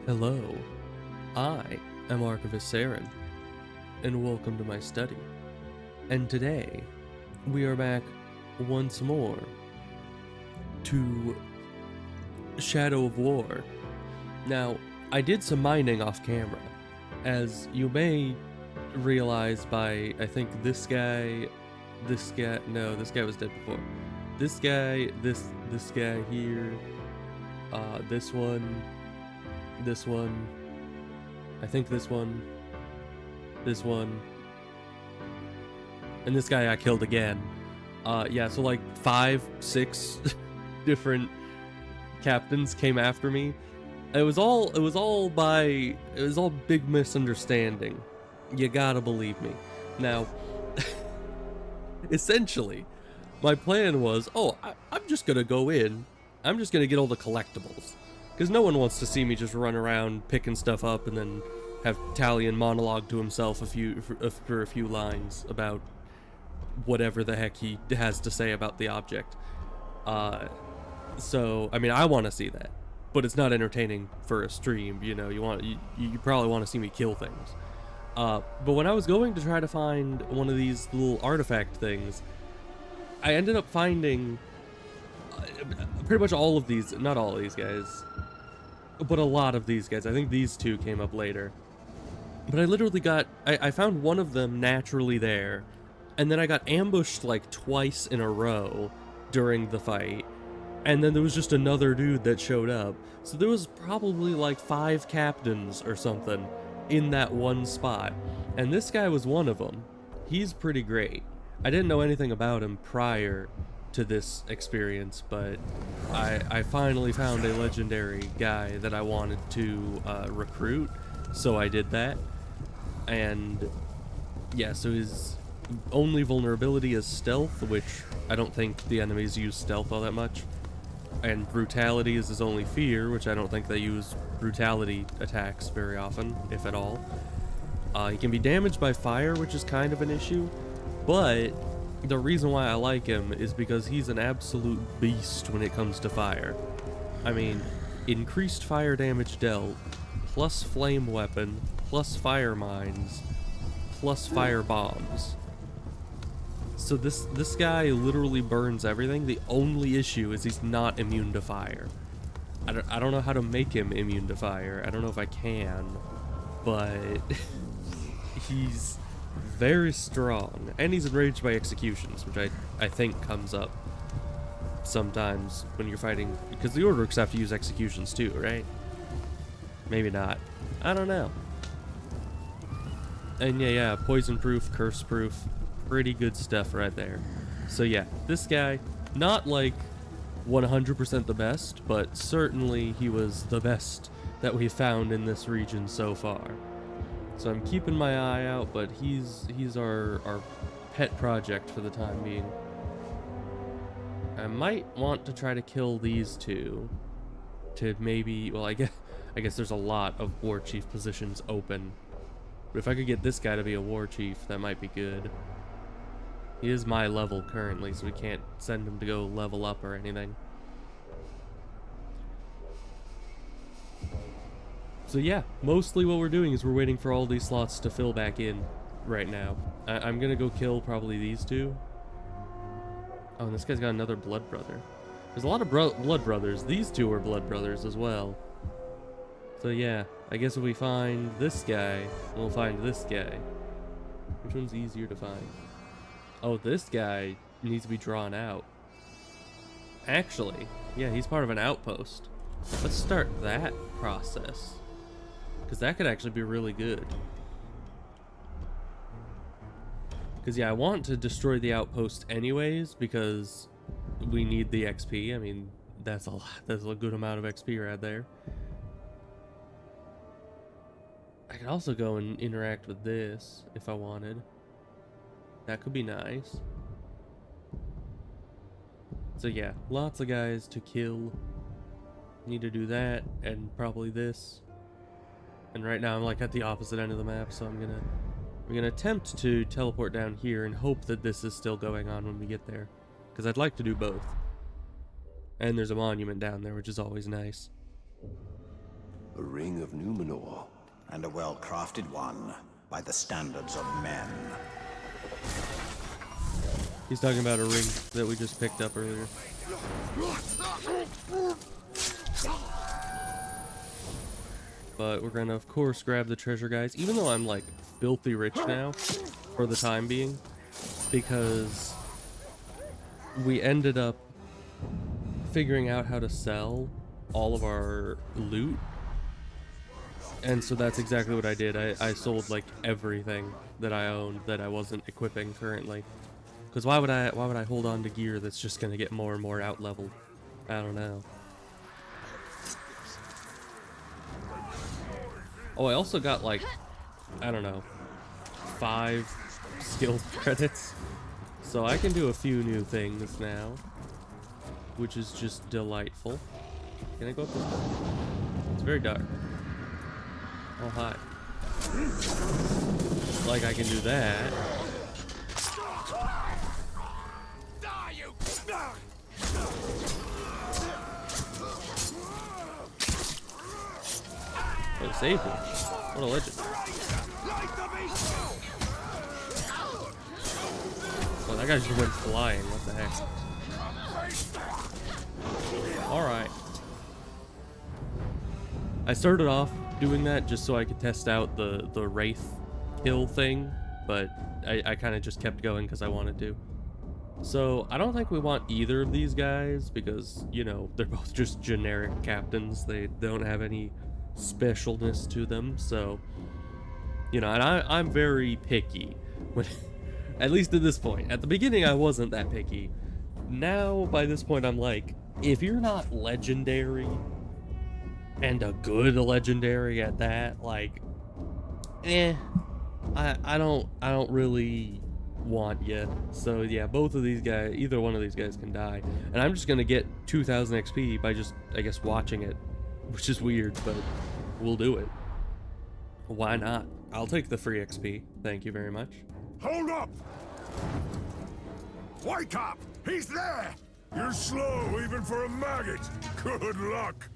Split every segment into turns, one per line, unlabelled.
Hello, I am Archivist Saren, and welcome to my study. And today, we are back once more to Shadow of War. Now, I did some mining off camera, as you may realize by, I think this guy was dead before. This guy, this guy here, this one, I think this one, and this guy I killed again. Yeah, so like 5, 6 different captains came after me. It was all big misunderstanding. You gotta believe me. Now, essentially, my plan was, I'm just gonna go in. I'm just gonna get all the collectibles. Because no one wants to see me just run around picking stuff up and then have Talion monologue to himself for a few lines about whatever the heck he has to say about the object. So, I mean, I want to see that. But it's not entertaining for a stream, you know. You probably want to see me kill things. But when I was going to try to find one of these little artifact things, I ended up finding pretty much all of these, not all of these guys, but a lot of these guys. I think these two came up later. But I literally I found one of them naturally there, and then I got ambushed like twice in a row during the fight, and then there was just another dude that showed up. So there was probably like 5 captains or something in that one spot, and this guy was one of them. He's pretty great. I didn't know anything about him prior to this experience, but I finally found a legendary guy that I wanted to recruit, so I did that. And yeah, so his only vulnerability is stealth, which I don't think the enemies use stealth all that much, and brutality is his only fear, which I don't think they use brutality attacks very often, if at all. He can be damaged by fire, which is kind of an issue, but the reason why I like him is because he's an absolute beast when it comes to fire. I mean, increased fire damage dealt, plus flame weapon, plus fire mines, plus fire bombs. So this guy literally burns everything. The only issue is he's not immune to fire. I don't know how to make him immune to fire. I don't know if I can, but he's very strong, and he's enraged by executions, which I think comes up sometimes when you're fighting, because the Orderks have to use executions too, right? Maybe not. I don't know. And yeah, poison proof, curse proof, pretty good stuff right there. So yeah, this guy, not like 100% the best, but certainly he was the best that we found in this region so far. So I'm keeping my eye out, but he's our pet project for the time being. I might want to try to kill these two to maybe, well, I guess there's a lot of war chief positions open. But if I could get this guy to be a war chief, that might be good. He is my level currently, so we can't send him to go level up or anything. So yeah, mostly what we're doing is we're waiting for all these slots to fill back in right now. I'm gonna go kill probably these two. Oh, and this guy's got another blood brother. There's a lot of blood brothers. These two are blood brothers as well. So yeah, I guess if we find this guy, we'll find this guy. Which one's easier to find? Oh, this guy needs to be drawn out. Actually, yeah, he's part of an outpost. Let's start that process, because that could actually be really good. Because yeah, I want to destroy the outpost anyways, because we need the XP. I mean, that's a lot. That's a good amount of XP right there. I could also go and interact with this if I wanted. That could be nice. So yeah, lots of guys to kill. Need to do that, and probably this. And right now I'm like at the opposite end of the map, so I'm gonna attempt to teleport down here and hope that this is still going on when we get there, because I'd like to do both. And there's a monument down there, which is always nice.
A ring of Numenor.
And a well-crafted one, by the standards of men.
He's talking about a ring that we just picked up earlier. But we're gonna, of course, grab the treasure, guys. Even though I'm, like, filthy rich now, for the time being. Because we ended up figuring out how to sell all of our loot. And so that's exactly what I did. I sold, like, everything that I owned that I wasn't equipping currently. Because why would I hold on to gear that's just gonna get more and more out leveled? I don't know. Oh, I also got, like, I don't know, 5 skill credits. So I can do a few new things now, which is just delightful. Can I go up this way? It's very dark. Oh, hi. Like I can do that. Oh, it saved me. What a legend. Oh, that guy just went flying. What the heck? Alright. I started off doing that just so I could test out the Wraith kill thing, but I kind of just kept going because I wanted to. So I don't think we want either of these guys because, you know, they're both just generic captains. They don't have any specialness to them. So, you know, and I'm very picky when, at least at this point. At the beginning, I wasn't that picky. Now, by this point, I'm like, if you're not legendary, and a good legendary at that, like, I don't really want you. So yeah, both of these guys, either one of these guys can die, and I'm just gonna get 2,000 XP by just, I guess, watching it, which is weird, but we'll do it. Why not? I'll take the free XP. Thank you very much.
Hold up! Wake up! He's there! You're slow even for a maggot. Good luck.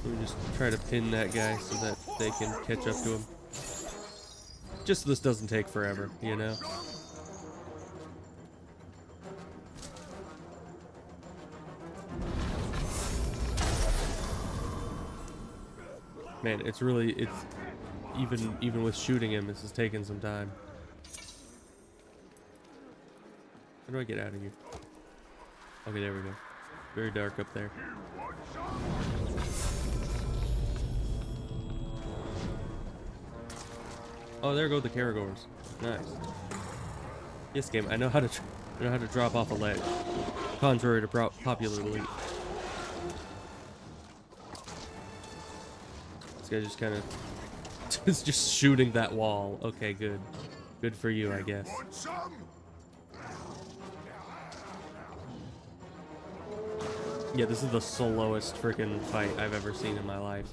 Let me just try to pin that guy so that they can catch up to him. Just so this doesn't take forever, you know? Man, it's even with shooting him, this is taking some time. How do I get out of here? Okay, there we go. Very dark up there. Oh, there go the Caragors. Nice. Yes, game. I know how to drop off a ledge, contrary to popular belief. This guy just kind of is just shooting that wall. Okay, good. Good for you, I guess. Yeah, this is the slowest freaking fight I've ever seen in my life.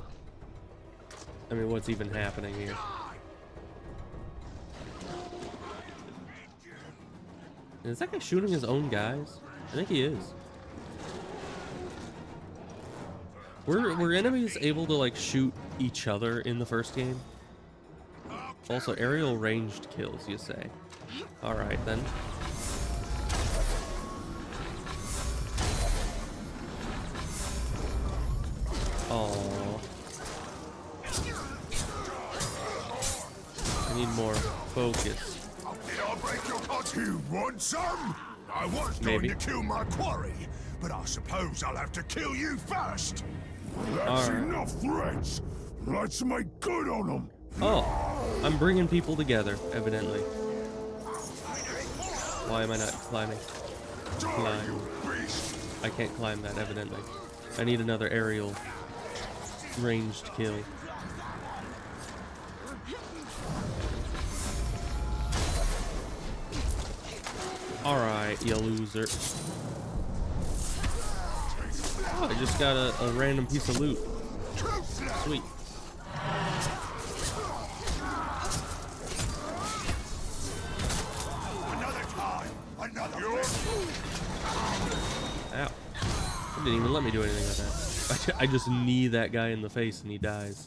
I mean, what's even happening here? Is that guy shooting his own guys? I think he is. Were enemies able to, like, shoot each other in the first game? Also, aerial ranged kills, you say? Alright, then. Oh, I need more focus.
You want some? I was
Maybe.
going to kill my quarry, but I suppose I'll have to kill you first. That's
Alright.
enough threats. Let's make good on them.
Oh, I'm bringing people together, evidently. Why am I not climbing? Climb. I can't climb that, evidently. I need another aerial ranged kill. Alright, you loser. Oh, I just got a random piece of loot. Sweet. didn't even let me do anything with that. I just knee that guy in the face and he dies.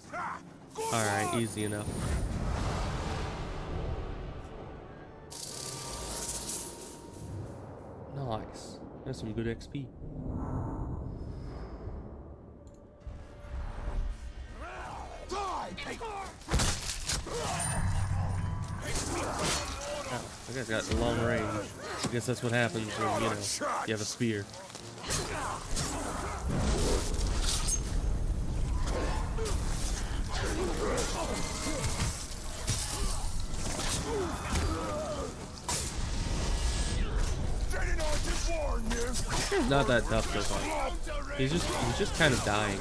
Alright, easy enough. Nice. That's some good XP. Oh, that guy's got long range. I guess that's what happens when, you know, you have a spear. He's not that tough so far. He's just kind of dying.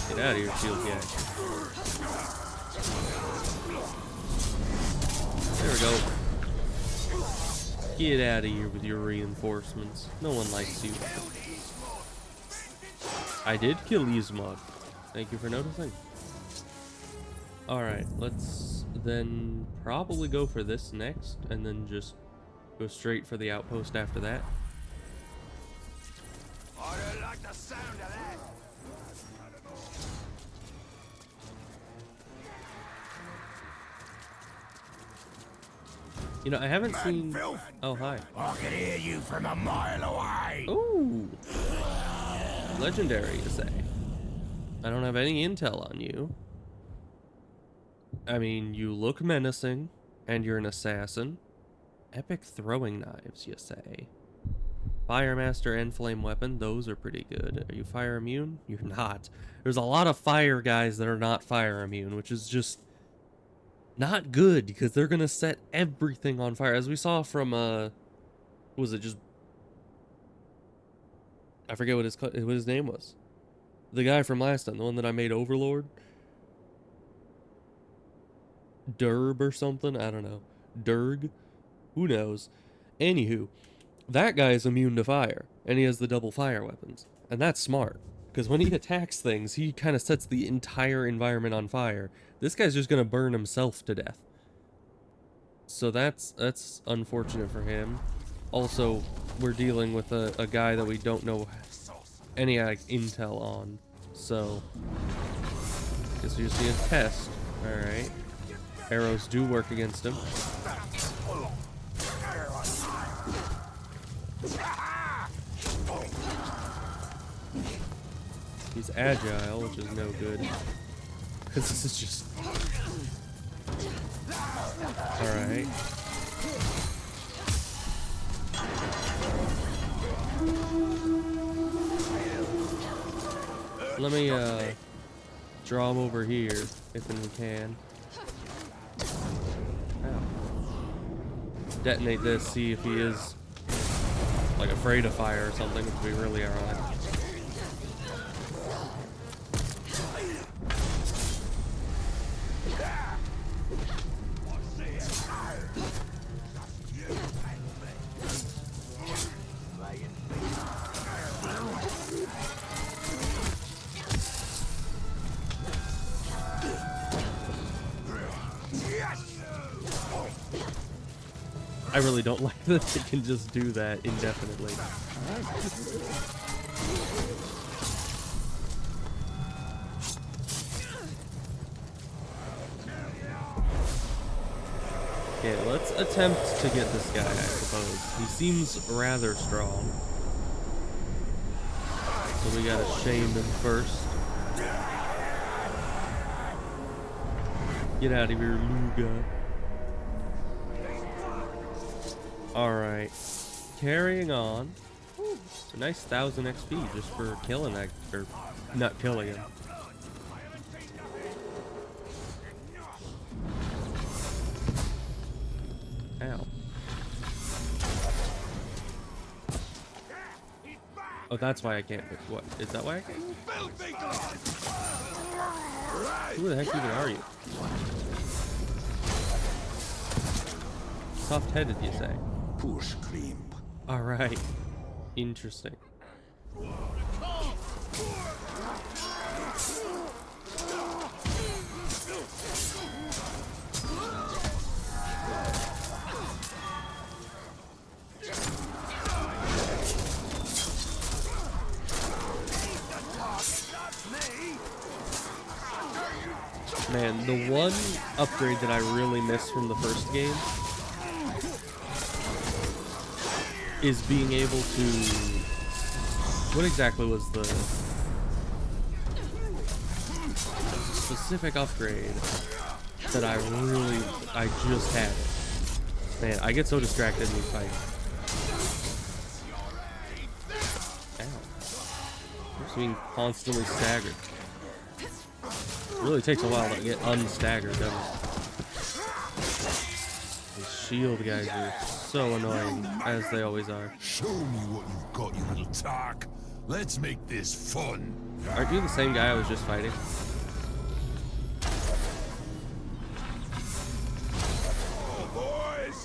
Get out of here, shield guy. There we go. Get out of here with your reinforcements. No one likes you. I did kill Yzmod. Thank you for noticing. Alright, let's then probably go for this next, and then just go straight for the outpost after that.
I don't like the sound of that.
You know, I haven't seen... Oh, hi.
I can hear you from a mile away.
Ooh. Legendary, you say. I don't have any intel on you. I mean, you look menacing, and you're an assassin. Epic throwing knives, you say. Firemaster and flame weapon, those are pretty good. Are you fire immune? You're not. There's a lot of fire guys that are not fire immune, which is just not good, because they're gonna set everything on fire. As we saw from, was it just... I forget what his name was. The guy from last time, the one that I made Overlord. Derb or something? I don't know. Durg? Who knows? Anywho, that guy is immune to fire, and he has the double fire weapons. And that's smart, because when he attacks things, he kind of sets the entire environment on fire. This guy's just going to burn himself to death. So that's unfortunate for him. Also, we're dealing with a guy that we don't know any intel on. So, guess we just need a test. Alright. Arrows do work against him. He's agile, which is no good. Because this is just... Alright. Let me, draw him over here, if we can. Ow. Detonate this, see if he is, like, afraid of fire or something, which would be really ironic. I really don't like that they can just do that indefinitely. Okay, let's attempt to get this guy, I suppose. He seems rather strong. So we gotta shame him first. Get out of here, Luga. Alright. Carrying on. It's a nice 1000 XP just for killing that, or not killing him. Ow. Oh, that's why I can't pick. What? Is that why I can't? Who the heck even are you? Soft-headed, you say?
Push cream.
Alright. Interesting. Man, the one upgrade that I really miss from the first game is being able to... What exactly was the specific upgrade that I just had it? Man, I get so distracted in these fights. Ow. I'm just being constantly staggered. It really takes a while to get unstaggered, doesn't it? These shield guys are so annoying, as they always are.
Show me what you've got, you little tark. Let's make this fun.
Aren't you the same guy I was just fighting?
Boys!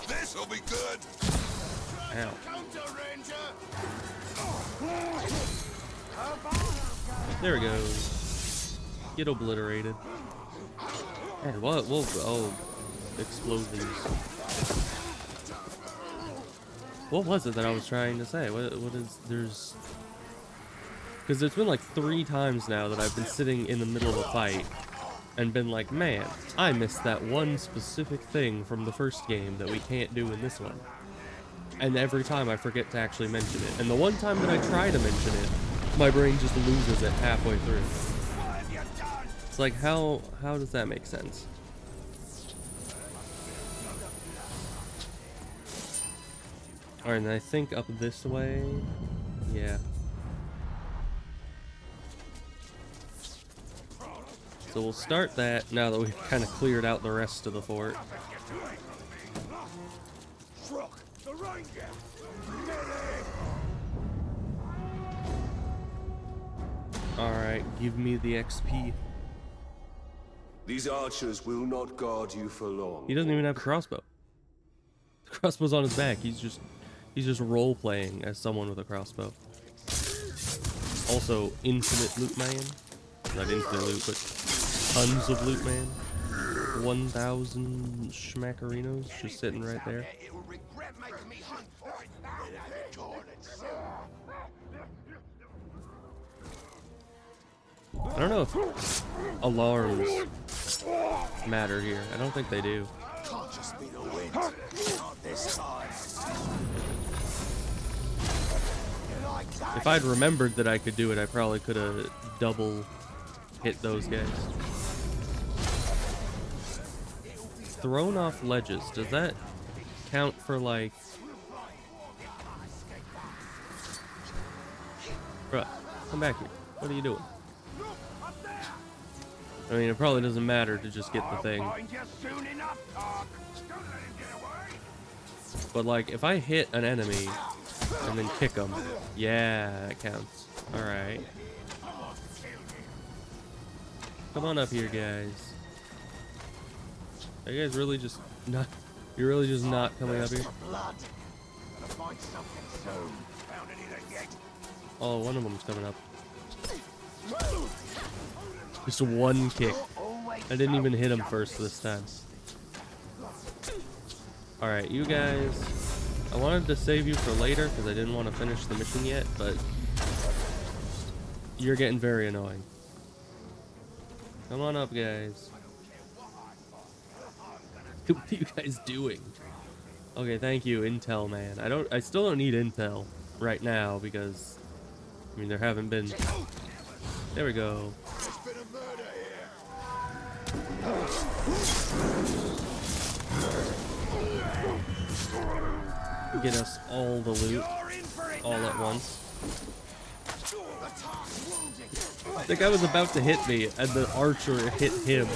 This'll be good.
Ow. There we go. Get obliterated. Man, what? Whoa, oh, explosions. What was it that I was trying to say? What is, there's... Because there's been like 3 times now that I've been sitting in the middle of a fight and been like, man, I missed that one specific thing from the first game that we can't do in this one. And every time I forget to actually mention it. And the one time that I try to mention it, my brain just loses it halfway through. It's like, how does that make sense? Alright, and I think up this way... Yeah. So we'll start that now that we've kind of cleared out the rest of the fort. Alright, give me the XP.
These archers will not guard you for long.
He doesn't even have a crossbow. The crossbow's on his back. He's just role-playing as someone with a crossbow. Also, infinite loot man. Not infinite loot, but tons of loot man. 1,000 schmackerinos just sitting right there. I don't know if alarms matter here. I don't think they do.
Can't just be the wind. Not this time.
If I'd remembered that I could do it, I probably could have double hit those guys. Thrown off ledges. Does that count for like... Bruh, come back here. What are you doing? I mean, it probably doesn't matter to just get the thing. But like, if I hit an enemy and then kick them, yeah, that counts. Alright. Come on up here, guys. Are you guys really just not... You're really just not coming up here? Oh, one of them's coming up. Just one kick. I didn't even hit him first this time. Alright, you guys. I wanted to save you for later because I didn't want to finish the mission yet, but you're getting very annoying. Come on up, guys. What are you guys doing? Okay, thank you, Intel man. I still don't need Intel right now because I mean there haven't been. There we go. Get us all the loot all at once. The guy was about to hit me and the archer hit him.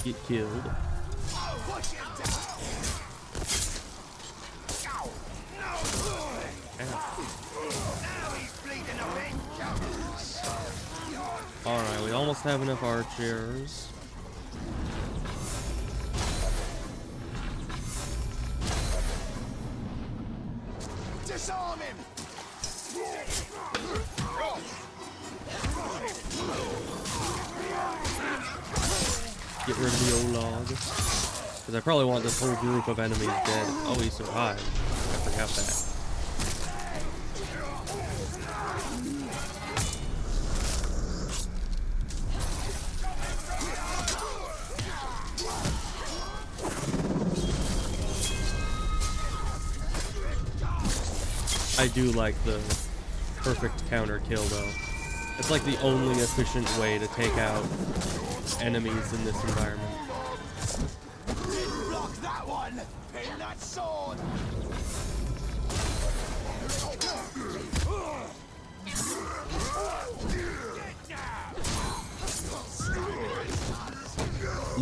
Get killed. Alright, we almost have enough archers.
Disarm him!
Get rid of the O-log. Because I probably want this whole group of enemies dead. Oh, he survived. I forgot that. I do like the perfect counter kill though. It's like the only efficient way to take out enemies in this environment.
Block that one! Pin that sword!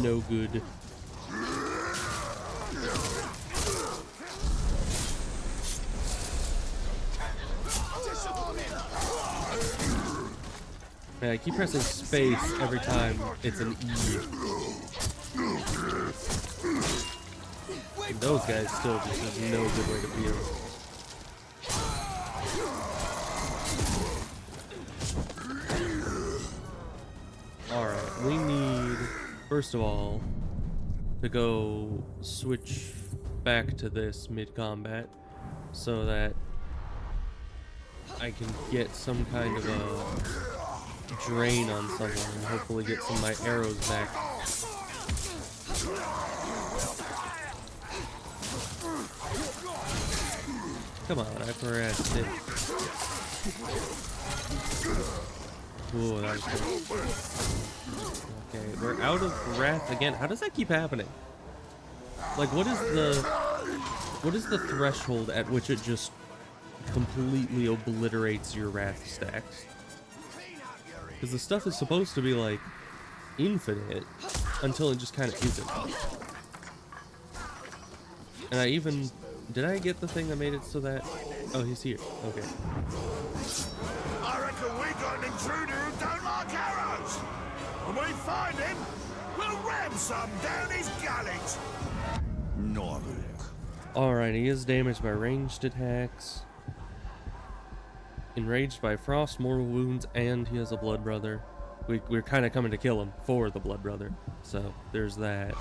No good. Man, I keep pressing space every time it's an E. And those guys still just have no good way to feel. Alright, we need, first of all, to go switch back to this mid-combat so that I can get some kind of a drain on someone and hopefully get some of my arrows back. Come on, I pressed it. Ooh, that was cool. Okay, we're out of wrath again. How does that keep happening? Like, what is the threshold at which it just completely obliterates your wrath stacks? Because the stuff is supposed to be like infinite until it just kind of isn't. And I even, did I get the thing that made it so that, oh, he's here. Okay.
I reckon we got an intruder who don't like arrows. When we find him, we'll ram some down his gullet.
Alright, he is damaged by ranged attacks. Enraged by frost, mortal wounds, and he has a blood brother. We're kind of coming to kill him for the blood brother, so there's that.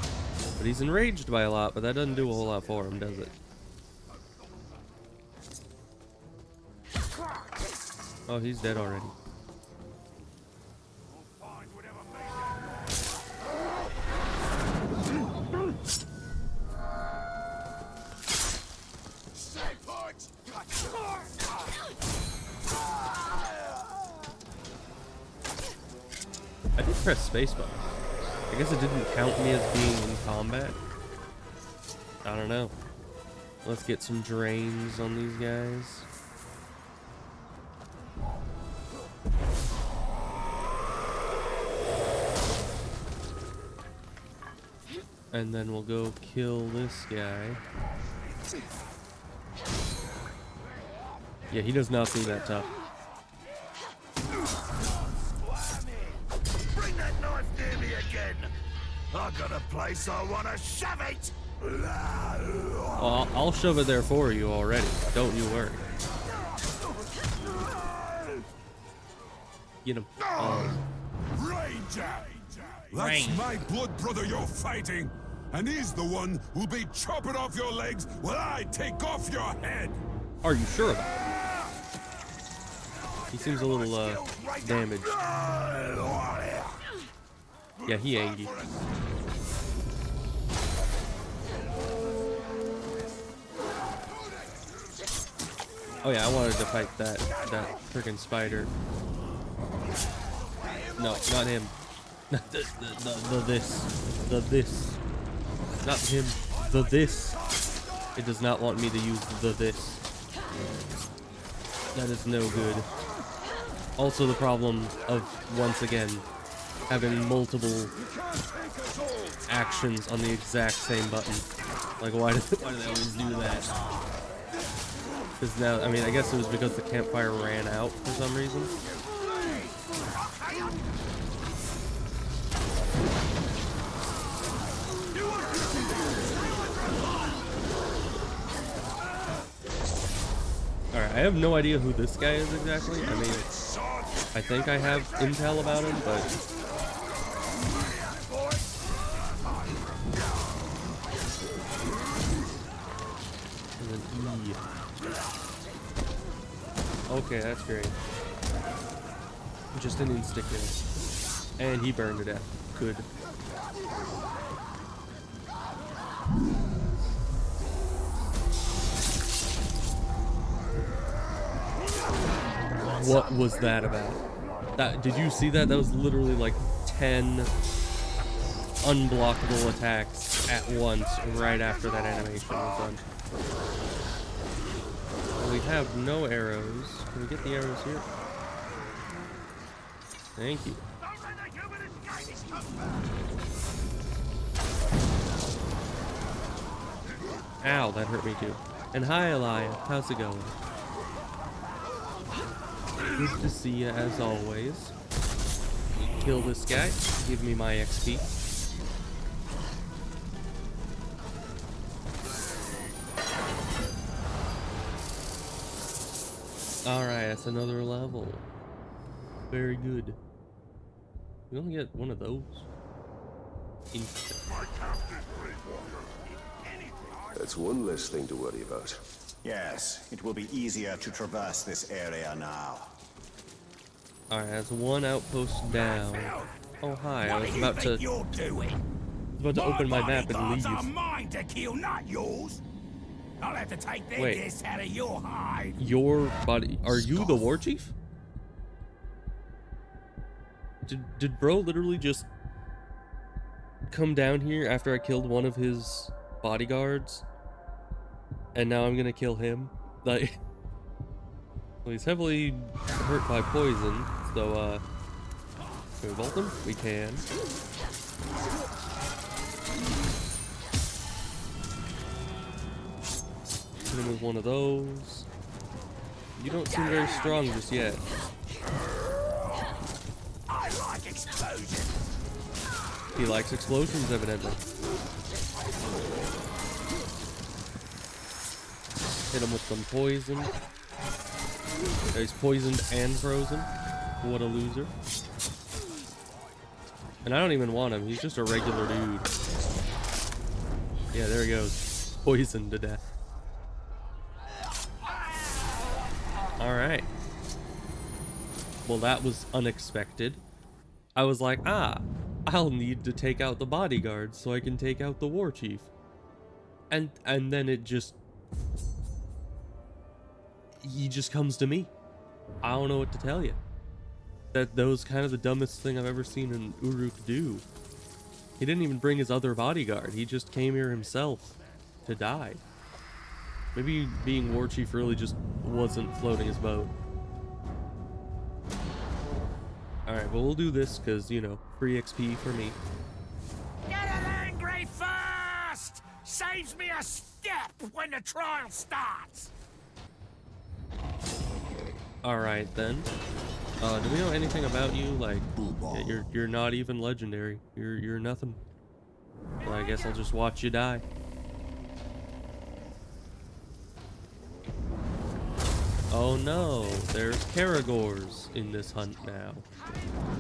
But he's enraged by a lot, but that doesn't do a whole lot for him, does it? Oh, he's dead already. I did press spacebar. I guess it didn't count me as being in combat. I don't know. Let's get some drains on these guys. And then we'll go kill this guy. Yeah, he does not seem that tough.
Bring that knife near me again. I got a place I want to shove it.
I'll shove it there for you already. Don't you worry. Get him.
Ranger. That's my blood brother you're fighting, and he's the one who'll be chopping off your legs while I take off your head.
Are you sure about it? He seems a little damaged. Yeah, he angry. Oh yeah, I wanted to fight that freaking spider. No, not him. the this. Not him. The this. It does not want me to use the this. That is no good. Also the problem of, once again, having multiple actions on the exact same button. Like, why do they always do that? Because now, I mean, I guess it was because the campfire ran out for some reason. Alright, I have no idea who this guy is exactly. I mean, I think I have intel about him, but Okay, that's great. Just an instant kill. And he burned to death. Good. What was that about? Did you see that? That was literally like 10 unblockable attacks at once right after that animation was done. We have no arrows. Can we get the arrows here? Thank you. Ow, that hurt me too. And hi, Elia. How's it going? Good to see you as always. Kill this guy. Give me my XP. Alright, that's another level. Very good. We only get one of those.
That's one less thing to worry about.
Yes, it will be easier to traverse this area now.
Alright, that's one outpost down. Oh hi, I was about to open my map and leave.
Are mine to kill, not yours. I'll have to take their guess out of your hide.
Your body? Are you the war chief? Did bro literally just come down here after I killed one of his bodyguards? And now I'm gonna kill him? Like, well, he's heavily hurt by poison, so can we bolt him? We can. Hit him with one of those. You don't seem very strong just yet.
I like explosions.
He likes explosions, evidently. Hit him with some poison. He's poisoned and frozen. What a loser. And I don't even want him. He's just a regular dude. Yeah, there he goes. Poisoned to death. Alright. Well, that was unexpected. I was like, I'll need to take out the bodyguards so I can take out the war chief. And then it just... He just comes to me. I don't know what to tell you. That was kind of the dumbest thing I've ever seen an Uruk do. He didn't even bring his other bodyguard. He just came here himself to die. Maybe being war chief really just wasn't floating his boat. Alright, well, we'll do this because, you know, free XP for me.
Get it angry first! Saves me a step when the trial starts.
Alright then. Do we know anything about you? Like, yeah, you're not even legendary. You're nothing. Well, I guess I'll just watch you die. Oh no, there's Caragors in this hunt now.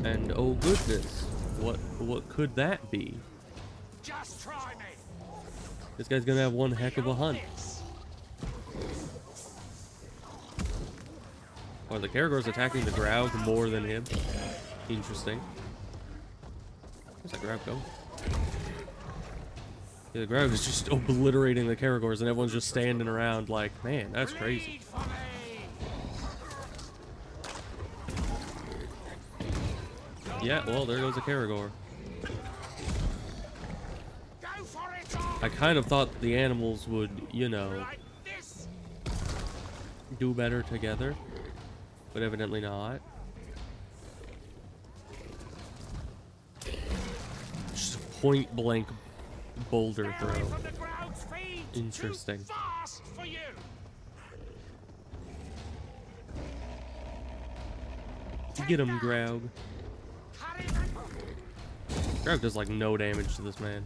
And oh goodness, what could that be?
Just try me.
This guy's gonna have one heck of a hunt. Are the Caragors attacking the Graug more than him? Interesting. Where's that Graug going? Yeah, the Graug is just obliterating the Caragors and everyone's just standing around like, man, that's crazy. Yeah, well, there goes a Caragor. I kind of thought the animals would, you know, do better together. But evidently not. Just a point blank boulder throw. Interesting. Get him, Graug. Graug does like no damage to this man.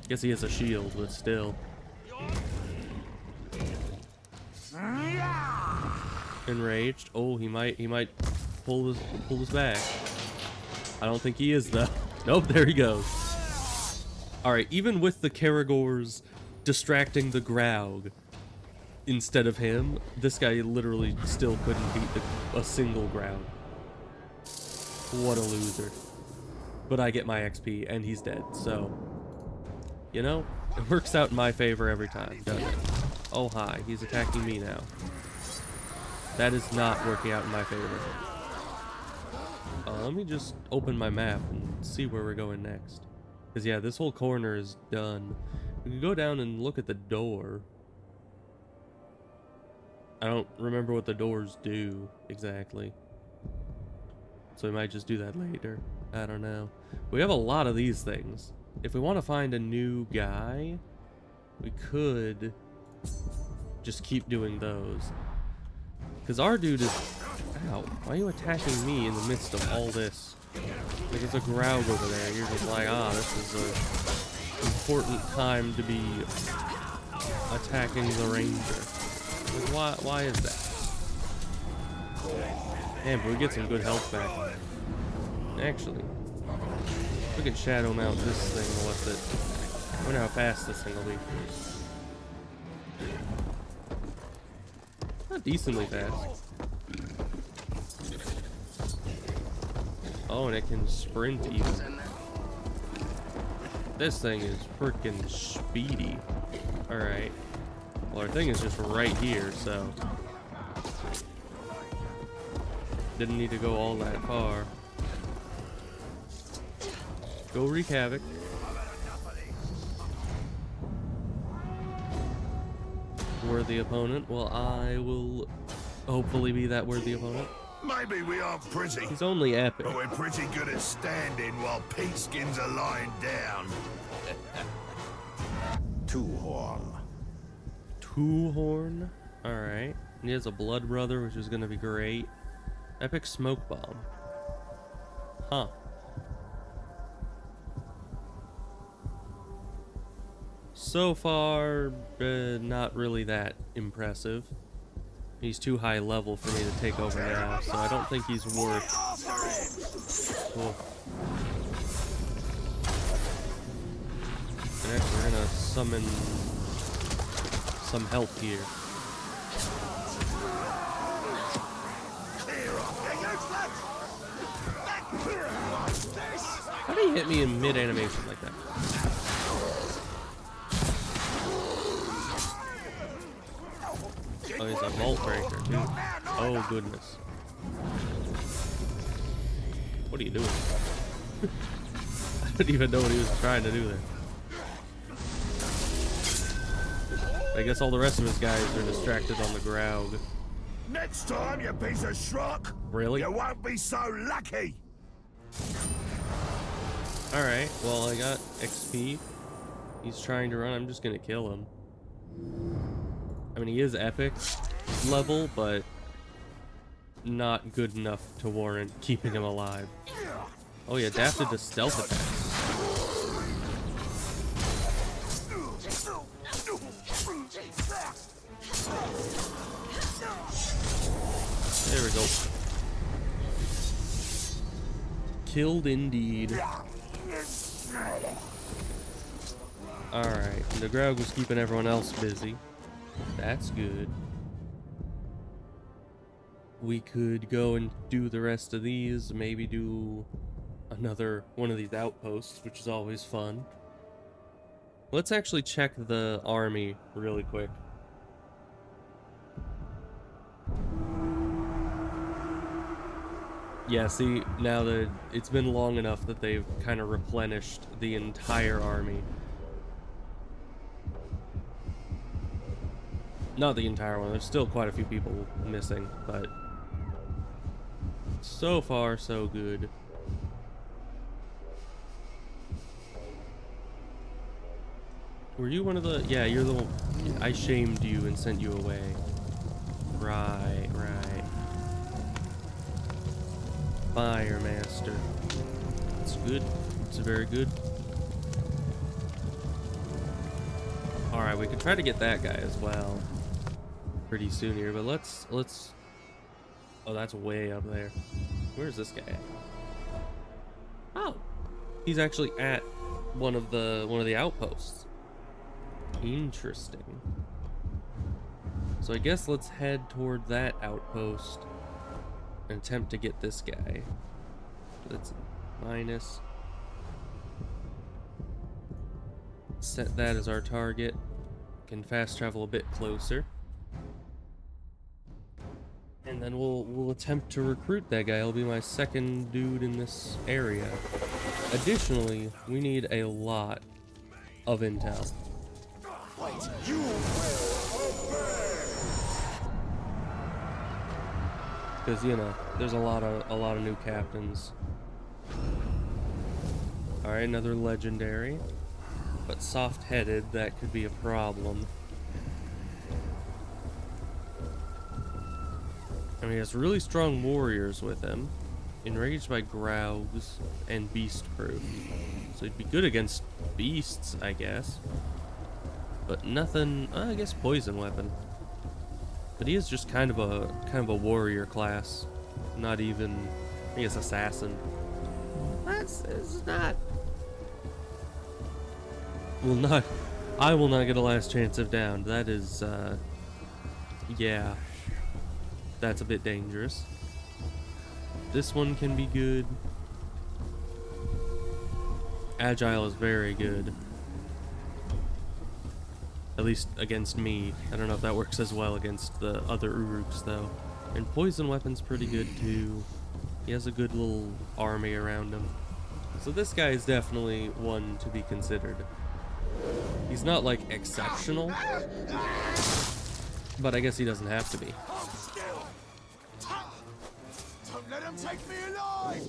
Guess he has a shield, but still. Enraged. Oh, he might pull his back. I don't think he is though. Nope, there he goes. All right, even with the Caragors distracting the Graug, instead of him, this guy literally still couldn't beat a single ground. What a loser. But I get my XP, and he's dead, so... You know, it works out in my favor every time, doesn't it? Oh, hi. He's attacking me now. That is not working out in my favor. Let me just open my map and see where we're going next. Because, yeah, this whole corner is done. We can go down and look at the door. I don't remember what the doors do exactly. So we might just do that later. I don't know. We have a lot of these things. If we want to find a new guy, we could just keep doing those. Because our dude is... Ow, why are you attacking me in the midst of all this? Like, it's a Graug over there, and you're just like, ah, this is a important time to be attacking the ranger. Like, why is that? Man, but we get some good health back. Actually, we can shadow mount this thing with it. I wonder how fast this thing will be. Not decently fast. Oh, and it can sprint even. This thing is freaking speedy. Alright. Well, our thing is just right here, so... Didn't need to go all that far. Go wreak havoc. Worthy opponent. Well, I will hopefully be that worthy opponent.
Maybe we aren't pretty,
He's only epic.
but we're pretty good at standing while peatskins are lying down.
Two-horn.
Two-horn? Alright. He has a blood brother, which is gonna be great. Epic smoke bomb. Huh. So far, not really that impressive. He's too high level for me to take over now, so I don't think he's worth... Cool. Next, we're gonna summon some help here. How did he hit me in mid-animation like that? Oh, he's a vault breaker, dude. Oh, goodness. What are you doing? I didn't even know what he was trying to do there. I guess all the rest of his guys are distracted on the Graug.
Next time, you piece of schrock,
Really?
you won't be so lucky.
Alright, well, I got XP. He's trying to run. I'm just gonna kill him. I mean, he is epic level, but not good enough to warrant keeping him alive. Oh, he adapted to stealth attacks. There we go. Killed indeed. Alright, the Graug was keeping everyone else busy. That's good. We could go and do the rest of these, maybe do another one of these outposts, which is always fun. Let's actually check the army really quick. Yeah, see, now that it's been long enough that they've kind of replenished the entire army. Not the entire one, there's still quite a few people missing, but so far so good. Were you one of the... Yeah, you're the one... I shamed you and sent you away. Right, right. Fire Master. It's good. It's very good. Alright, we could try to get that guy as well pretty soon here, but let's... Oh, that's way up there. Where's this guy at? Oh! He's actually at one of the outposts. Interesting. So I guess let's head toward that outpost and attempt to get this guy. That's minus. Set that as our target. Can fast travel a bit closer. And then we'll attempt to recruit that guy. He'll be my second dude in this area. Additionally, we need a lot of intel.
You will obey!
Because, you know, there's a lot of new captains. Alright, another legendary. But soft-headed, that could be a problem. I mean, he has really strong warriors with him. Enraged by Graugs and Beast-proof. So he'd be good against beasts, I guess. But nothing, I guess poison weapon. But he is just kind of a warrior class. Not even, I guess, assassin. It's not. I will not get a last chance of down. That is, yeah. That's a bit dangerous. This one can be good. Agile is very good. At least against me. I don't know if that works as well against the other Uruks, though. And poison weapon's pretty good, too. He has a good little army around him. So this guy is definitely one to be considered. He's not, like, exceptional. But I guess he doesn't have to be.
Don't let him take me alive!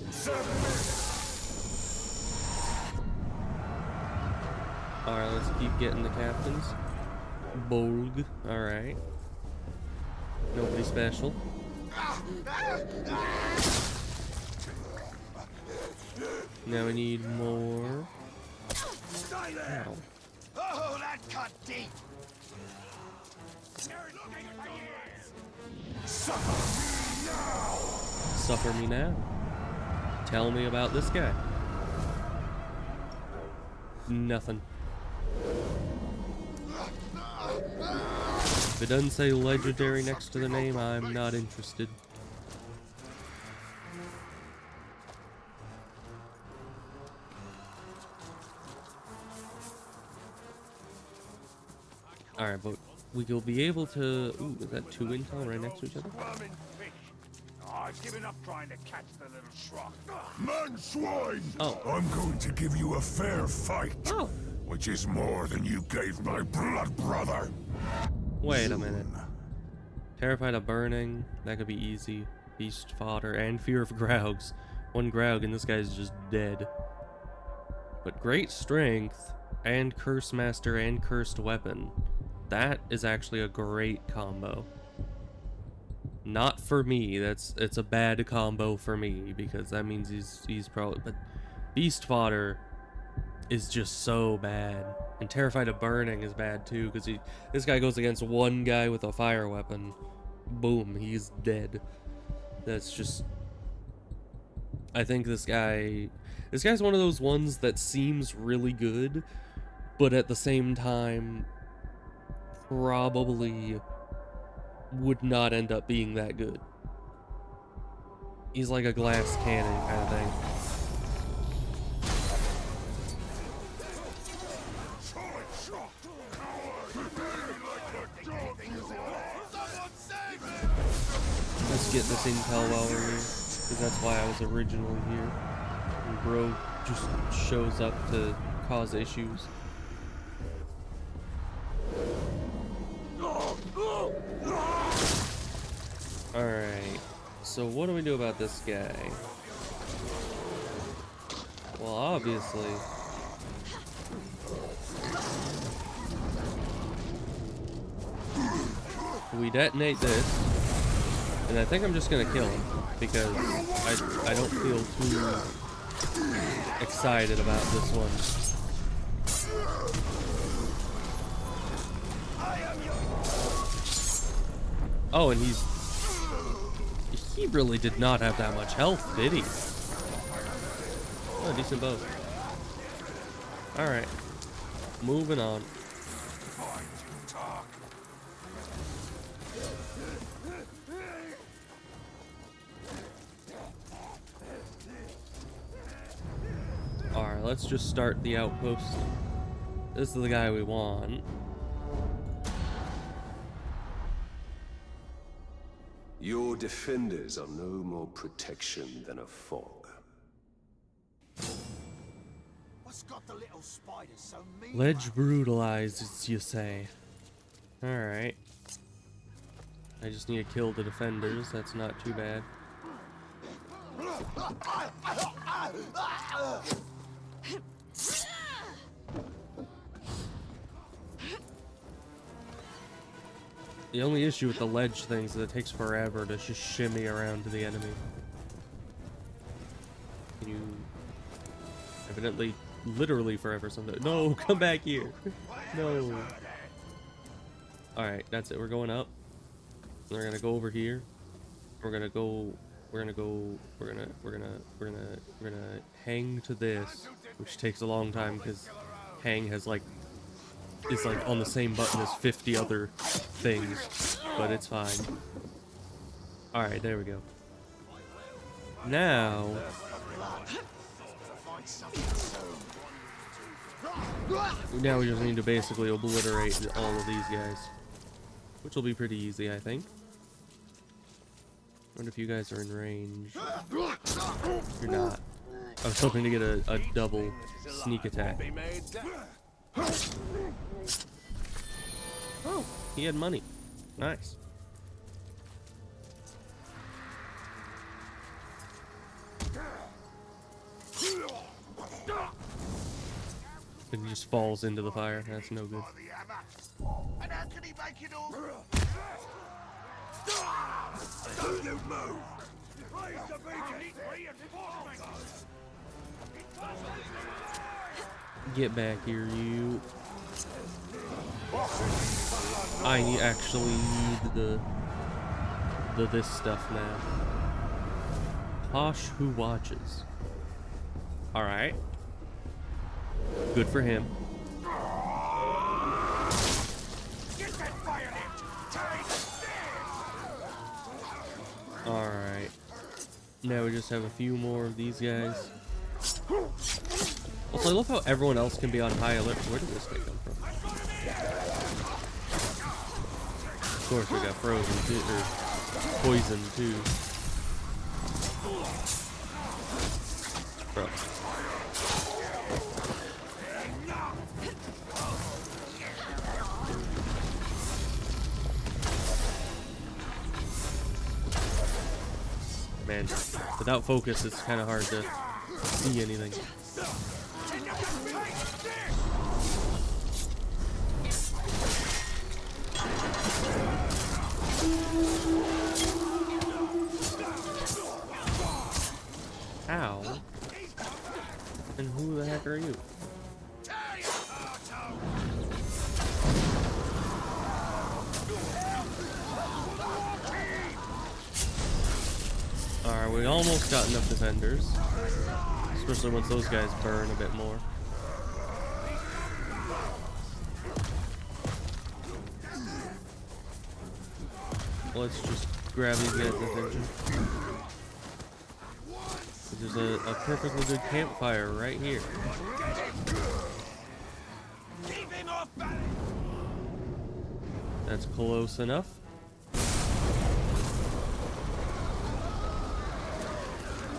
Alright, let's keep getting the captains. Bolg, alright. Nobody special. Now we need more. Ow.
Oh, that cut deep!
Suffer me now. Tell me about this guy. Nothing. If it doesn't say legendary next to the name, I'm not interested. Alright, but we will be able to... Ooh, is that 2 intel right next to each other?
I've given up trying to catch the little schrock.
Man swine!
Oh.
I'm going to give you a fair fight.
Oh.
Which is more than you gave my blood brother.
Wait a minute. Terrified of burning, that could be easy. Beast fodder and fear of Graugs. One Graug and this guy's just dead. But great strength and curse master and cursed weapon. That is actually a great combo. Not for me. It's a bad combo for me because that means he's probably, but beast fodder is just so bad. And terrified of burning is bad too because this guy goes against one guy with a fire weapon. Boom, he's dead. That's just, I think this guy's one of those ones that seems really good, but at the same time probably would not end up being that good. He's like a glass cannon kind of thing. Let's get this intel while we're here, because that's why I was originally here. And bro just shows up to cause issues. Alright, so what do we do about this guy? Well, obviously... we detonate this, and I think I'm just gonna kill him, because I don't feel too excited about this one. Oh, and he really did not have that much health, did he? Oh, decent bow. Alright. Moving on. let's just start the outpost. This is the guy we want.
Your defenders are no more protection than a fog.
What's got the little spiders so mean?
Ledge brutalized, as you say. Alright. I just need to kill the defenders, that's not too bad. The only issue with the ledge things is it takes forever to just shimmy around to the enemy. You evidently, literally forever sometimes. No, come back here. No. Alright, that's it. We're going up. We're gonna go over here. We're gonna hang to this, which takes a long time because hang has like is like on the same button as 50 other things, but it's fine. Alright, there we go. Now we just need to basically obliterate all of these guys, which will be pretty easy, I think. I wonder if you guys are in range. You're not. I was hoping to get a double sneak attack. Oh, he had money. Nice. And he just falls into the fire. That's no good.
And how can he make it all?
Don't you move!
Get back here, you. I actually need the this stuff now. Posh who watches. Alright. Good for him. Alright. Now we just have a few more of these guys. Also, I love how everyone else can be on high alert. Where did this guy come from? Of course, we got frozen too, or poison too. Bro. Man, without focus, it's kind of hard to see anything. Ow. And who the heck are you? Alright, we almost got enough defenders. Especially once those guys burn a bit more. Let's just grab these guys' attention. There's a perfectly good campfire right here. That's close enough.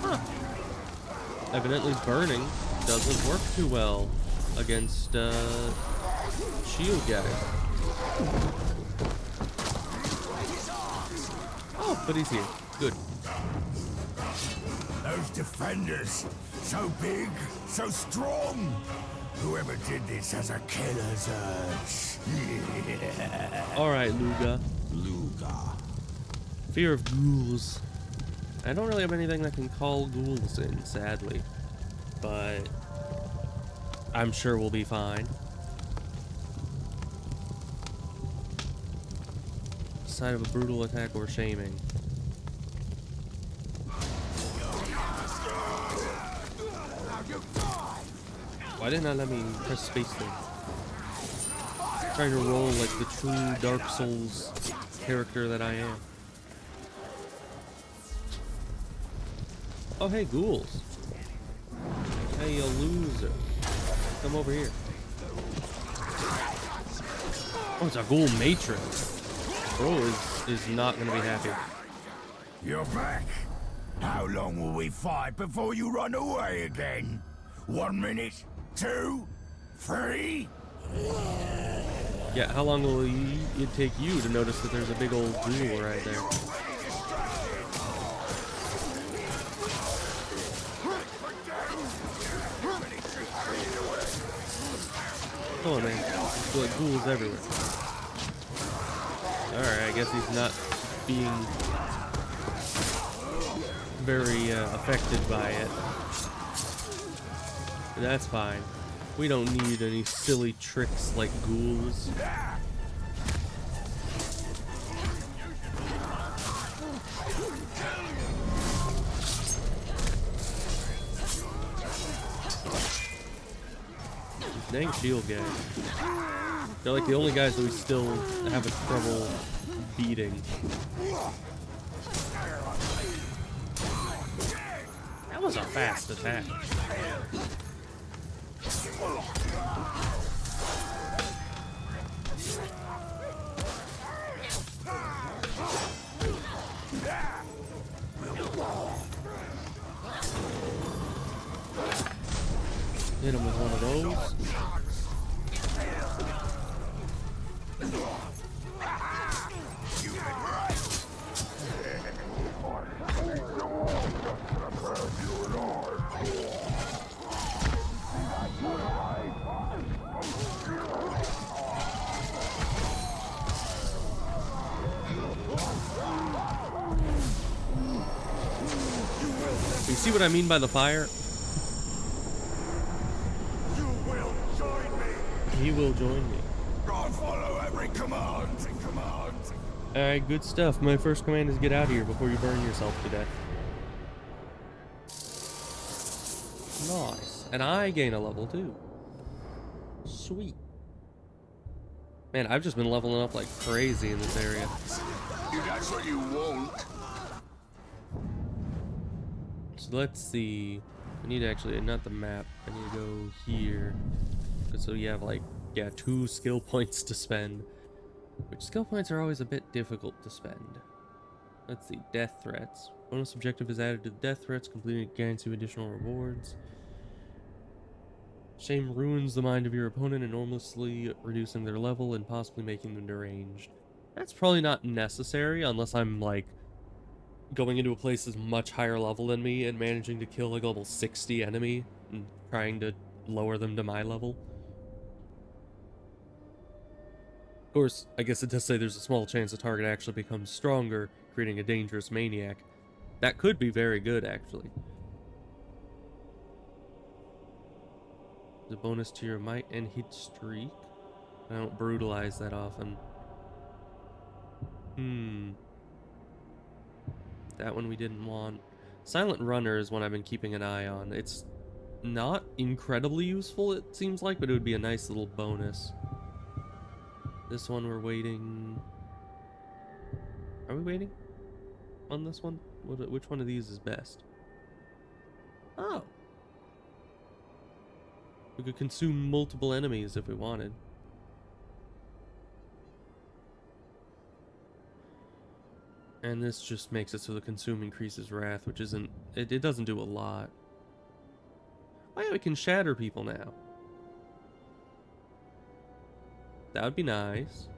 Huh. Evidently burning doesn't work too well against shield guys. Oh, but he's here. Good.
Those defenders, so big, so strong. Whoever did this has a killer's urge.
Alright, Luga. Fear of ghouls. I don't really have anything that can call ghouls in, sadly. But I'm sure we'll be fine. Side of a brutal attack or shaming. Why didn't I let me press space there? Trying to roll like the true Dark Souls character that I am. Oh hey, ghouls. Hey, you loser. Come over here. Oh, it's a ghoul matron. Bro is not gonna be happy.
You're back. How long will we fight before you run away again? 1 minute? 2? 3?
Yeah, how long will it take you to notice that there's a big old ghoul right there? Come on, man. There's like ghouls everywhere. Alright, I guess he's not being very affected by it. That's fine. We don't need any silly tricks like ghouls. Dang shield guys. They're like the only guys that we still have trouble beating. That was a fast attack. Hit him with one of those. You see what I mean by the fire?
You will join me.
He will join me.
I'll follow every command.
Alright, good stuff. My first command is get out of here before you burn yourself to death. Nice. And I gain a level too. Sweet. Man, I've just been leveling up like crazy in this area.
That's what you want.
So let's see. I need to actually, not the map. I need to go here. So you have like, yeah, 2 skill points to spend. Which skill points are always a bit difficult to spend. Let's see, death threats. Bonus objective is added to the death threats. Completing it gains you additional rewards. Shame ruins the mind of your opponent, enormously reducing their level and possibly making them deranged. That's probably not necessary unless I'm like going into a place that's much higher level than me and managing to kill like a level 60 enemy and trying to lower them to my level. Of course, I guess it does say there's a small chance the target actually becomes stronger, creating a dangerous maniac. That could be very good, actually. The bonus to your might and hit streak. I don't brutalize that often. That one we didn't want. Silent Runner is one I've been keeping an eye on. It's not incredibly useful, it seems like, but it would be a nice little bonus. This one we're waiting. Are we waiting on this one? Which one of these is best? Oh. We could consume multiple enemies if we wanted. And this just makes it so the consume increases wrath, which isn't... It doesn't do a lot. Oh yeah, we can shatter people now. That would be nice.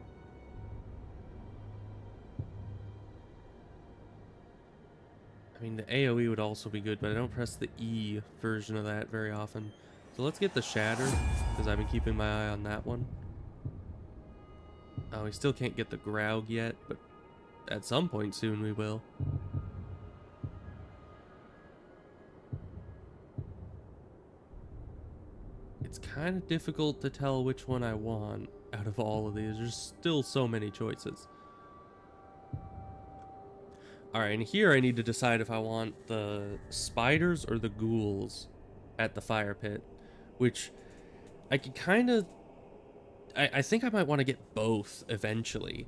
I mean, the AoE would also be good, but I don't press the E version of that very often. So let's get the shatter, because I've been keeping my eye on that one. Oh, we still can't get the Graug yet, but at some point soon we will. It's kind of difficult to tell which one I want out of all of these. There's still so many choices. Alright, and here I need to decide if I want the spiders or the ghouls at the fire pit, which I could kind of... I think I might want to get both eventually.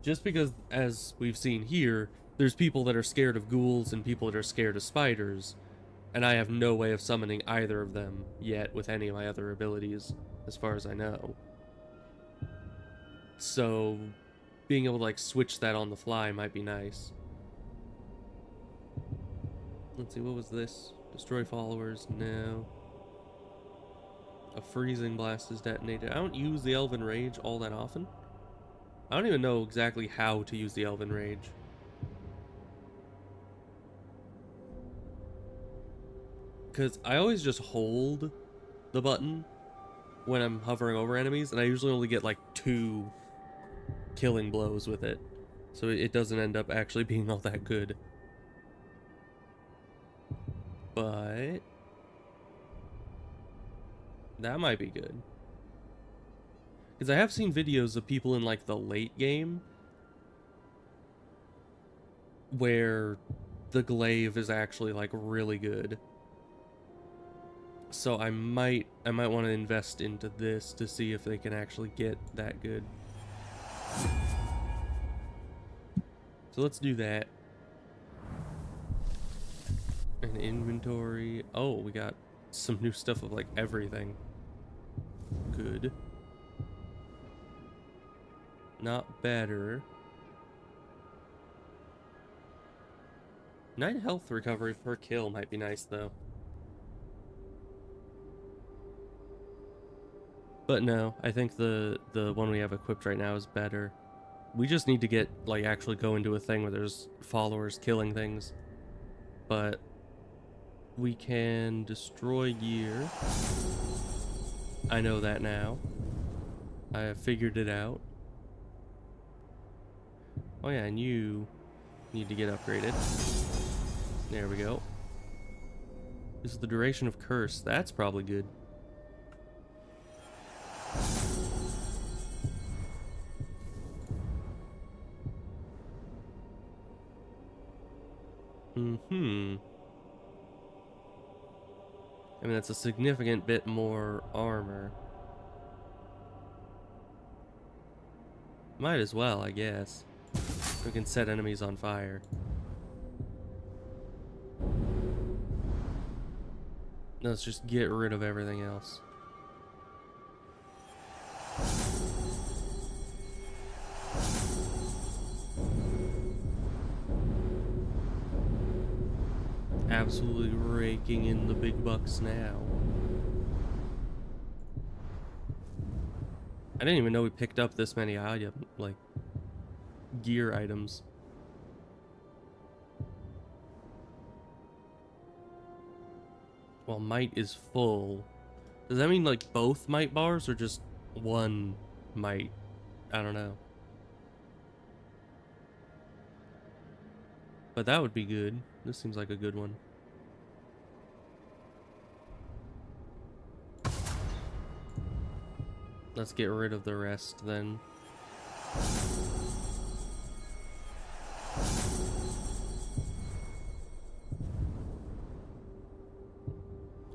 Just because, as we've seen here, there's people that are scared of ghouls and people that are scared of spiders. And I have no way of summoning either of them yet with any of my other abilities, as far as I know. So, being able to, like, switch that on the fly might be nice. Let's see, what was this? Destroy followers? No. A freezing blast is detonated. I don't use the Elven Rage all that often. I don't even know exactly how to use the Elven Rage. Because I always just hold the button when I'm hovering over enemies, and I usually only get like 2 killing blows with it. So it doesn't end up actually being all that good. But that might be good. Because I have seen videos of people in like the late game where the glaive is actually like really good. So I might want to invest into this to see if they can actually get that good. So let's do that. An inventory. Oh, we got some new stuff of like everything. Good. Not better. 9 health recovery per kill might be nice though. But no, I think the one we have equipped right now is better. We just need to get, like, actually go into a thing where there's followers killing things. But we can destroy gear. I know that now. I have figured it out. Oh yeah, and you need to get upgraded. There we go. This is the duration of curse. That's probably good. I mean, that's a significant bit more armor. Might as well, I guess. We can set enemies on fire. Let's just get rid of everything else. Absolutely raking in the big bucks now. I didn't even know we picked up this many item, like, gear items. Well, might is full. Does that mean like both might bars or just one might? I don't know. But that would be good. This seems like a good one. Let's get rid of the rest then.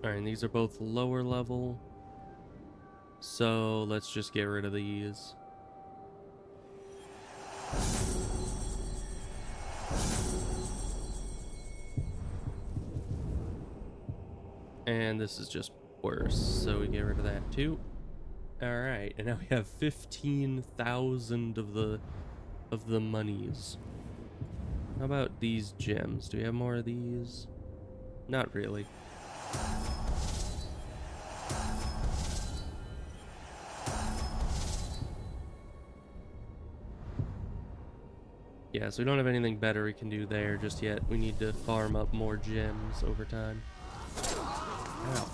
Alright, and these are both lower level. So let's just get rid of these. And this is just worse, so we get rid of that too. Alright, and now we have 15,000 of the monies. How about these gems? Do we have more of these? Not really. Yeah, so we don't have anything better we can do there just yet. We need to farm up more gems over time. Ow.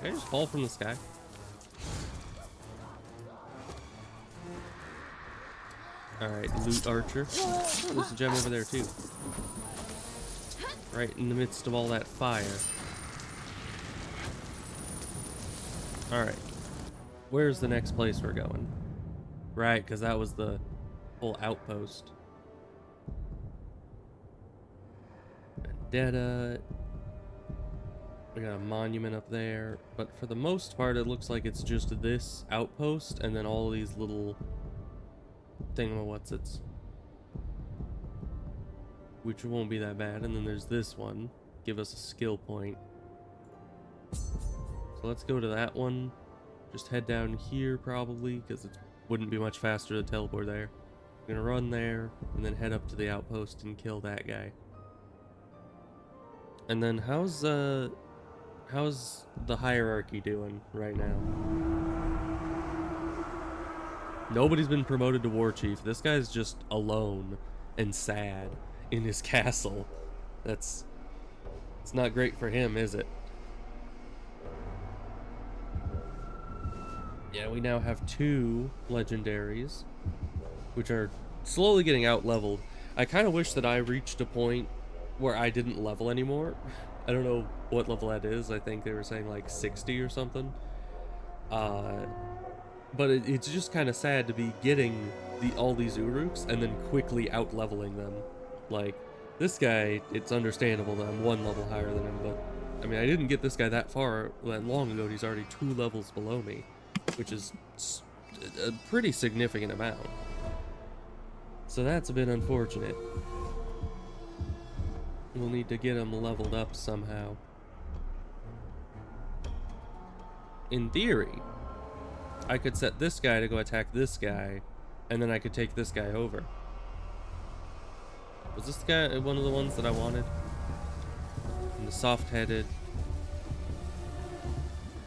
Did I just fall from the sky? Alright, loot archer. Oh, there's a gem over there too. Right in the midst of all that fire. Alright. Where's the next place we're going? Right, because that was the whole outpost. Vendetta. We got a monument up there. But for the most part, it looks like it's just this outpost and then all these little thingamawhatsits. Which won't be that bad. And then there's this one. give us a skill point. So let's go to that one. Just head down here probably, because it wouldn't be much faster to teleport there. I'm gonna run there, and then head up to the outpost and kill that guy. And then how's the hierarchy doing right now? Nobody's been promoted to war chief. This guy's just alone and sad in his castle. It's not great for him, is it? Yeah, we now have 2 legendaries, which are slowly getting out leveled. I kind of wish that I reached a point where I didn't level anymore. I don't know what level that is. I think they were saying like 60 or something. But it's just kind of sad to be getting all these Uruks and then quickly out leveling them. Like, this guy, it's understandable that I'm 1 level higher than him, but I mean, I didn't get this guy that long ago, and he's already 2 levels below me, which is a pretty significant amount. So that's a bit unfortunate. We'll need to get him leveled up somehow. In theory, I could set this guy to go attack this guy, and then I could take this guy over. Was this guy one of the ones that I wanted? And the soft-headed,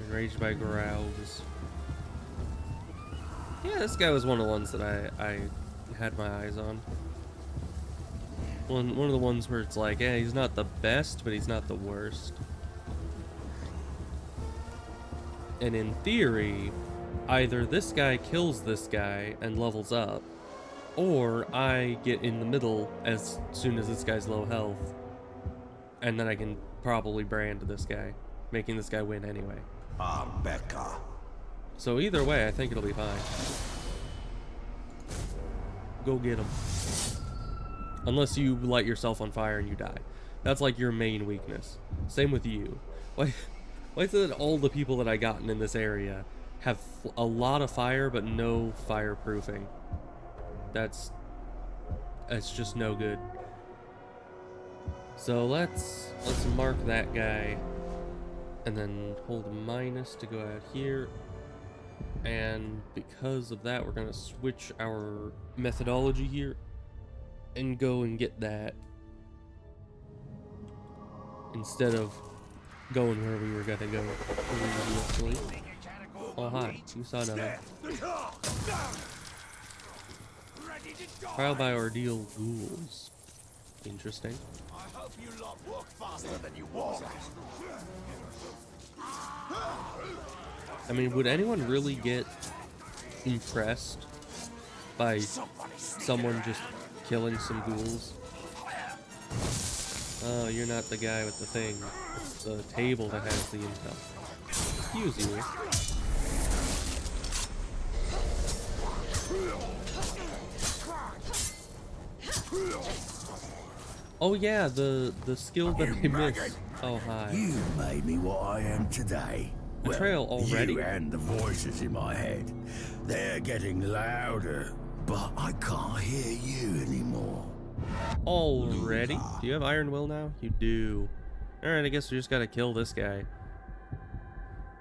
enraged by growls. Yeah, this guy was one of the ones that I had my eyes on. One of the ones where it's like, yeah, he's not the best, but he's not the worst. And in theory, either this guy kills this guy and levels up, or I get in the middle as soon as this guy's low health, and then I can probably brand this guy, making this guy win anyway.
Becca.
So either way, I think it'll be fine. Go get him. Unless you light yourself on fire and you die. That's like your main weakness. Same with you. Why is it that all the people that I gotten in this area have a lot of fire but no fireproofing? That's just no good. So let's mark that guy and then hold minus to go out here. And because of that, we're gonna switch our methodology here and go and get that instead of going where we were gonna go previously. Oh hi, you saw nothing. Trial by ordeal ghouls. Interesting.
I hope you lot walk faster than you walk.
I mean, would anyone really get impressed by someone just killing some ghouls? Oh, you're not the guy with the thing. It's the table that has the intel. Excuse you. Oh yeah, the skill that I missed. Oh hi.
You made me what I am today.
Betrayal already?
You and the voices in my head. They're getting louder, but I can't hear you anymore.
Already? Do you have Iron Will now? You do. Alright, I guess we just gotta kill this guy.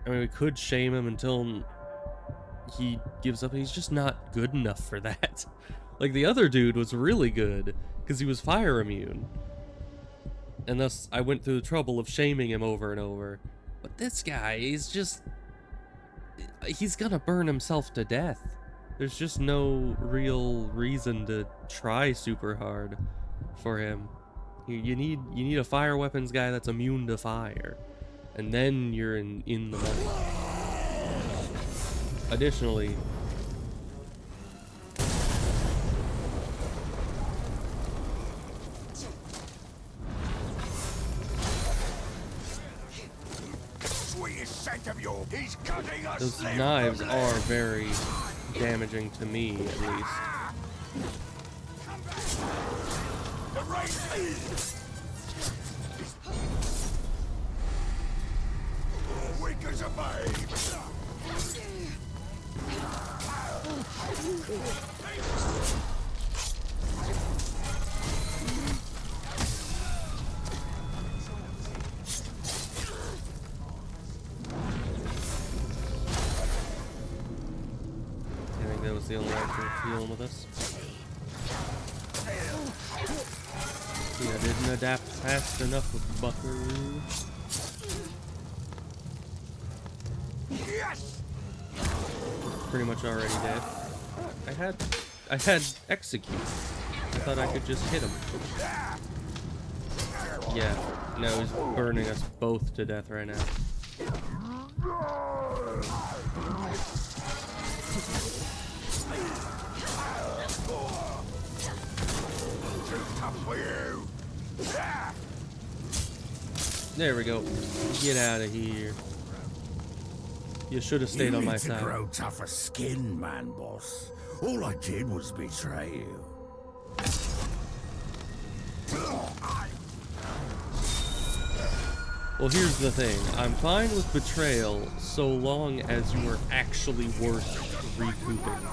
I mean, we could shame him until he gives up. He's just not good enough for that. Like, the other dude was really good, because he was fire immune. And thus, I went through the trouble of shaming him over and over. But this guy is just... he's gonna burn himself to death. There's just no real reason to try super hard for him. You need a fire weapons guy that's immune to fire. And then you're in the money. Additionally... those knives are very damaging to me, at least.
Weak as a babe.
the only answer to dealing with this. Yeah, didn't adapt fast enough with Buckaroo. Pretty much already dead. I had execute. I thought I could just hit him. Yeah, no, he's burning us both to death right now. There we go. Get out of here. You should have stayed on my side.
You need to grow tougher skin, man, boss. All I did was betray you.
Well, here's the thing. I'm fine with betrayal so long as you are actually worth recouping.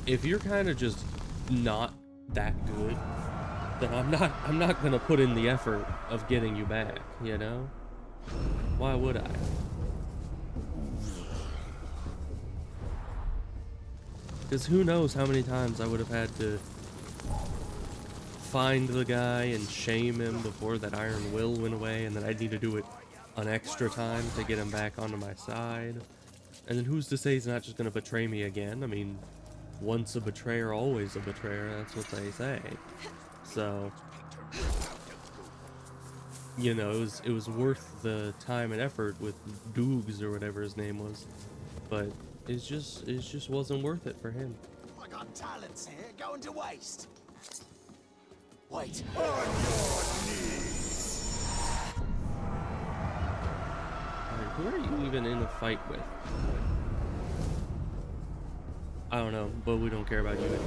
If you're kind of just not that good, then I'm not gonna put in the effort of getting you back, you know? Why would I? Because who knows how many times I would have had to find the guy and shame him before that iron will went away, and then I'd need to do it an extra time to get him back onto my side. And then who's to say he's not just gonna betray me again? I mean, once a betrayer, always a betrayer, that's what they say. So, you know, it was worth the time and effort with Doogs or whatever his name was, but it just wasn't worth it for him.
I got talents here going to waste. Wait.
Alright, who are you even in a fight with? I don't know, but we don't care about you anyway.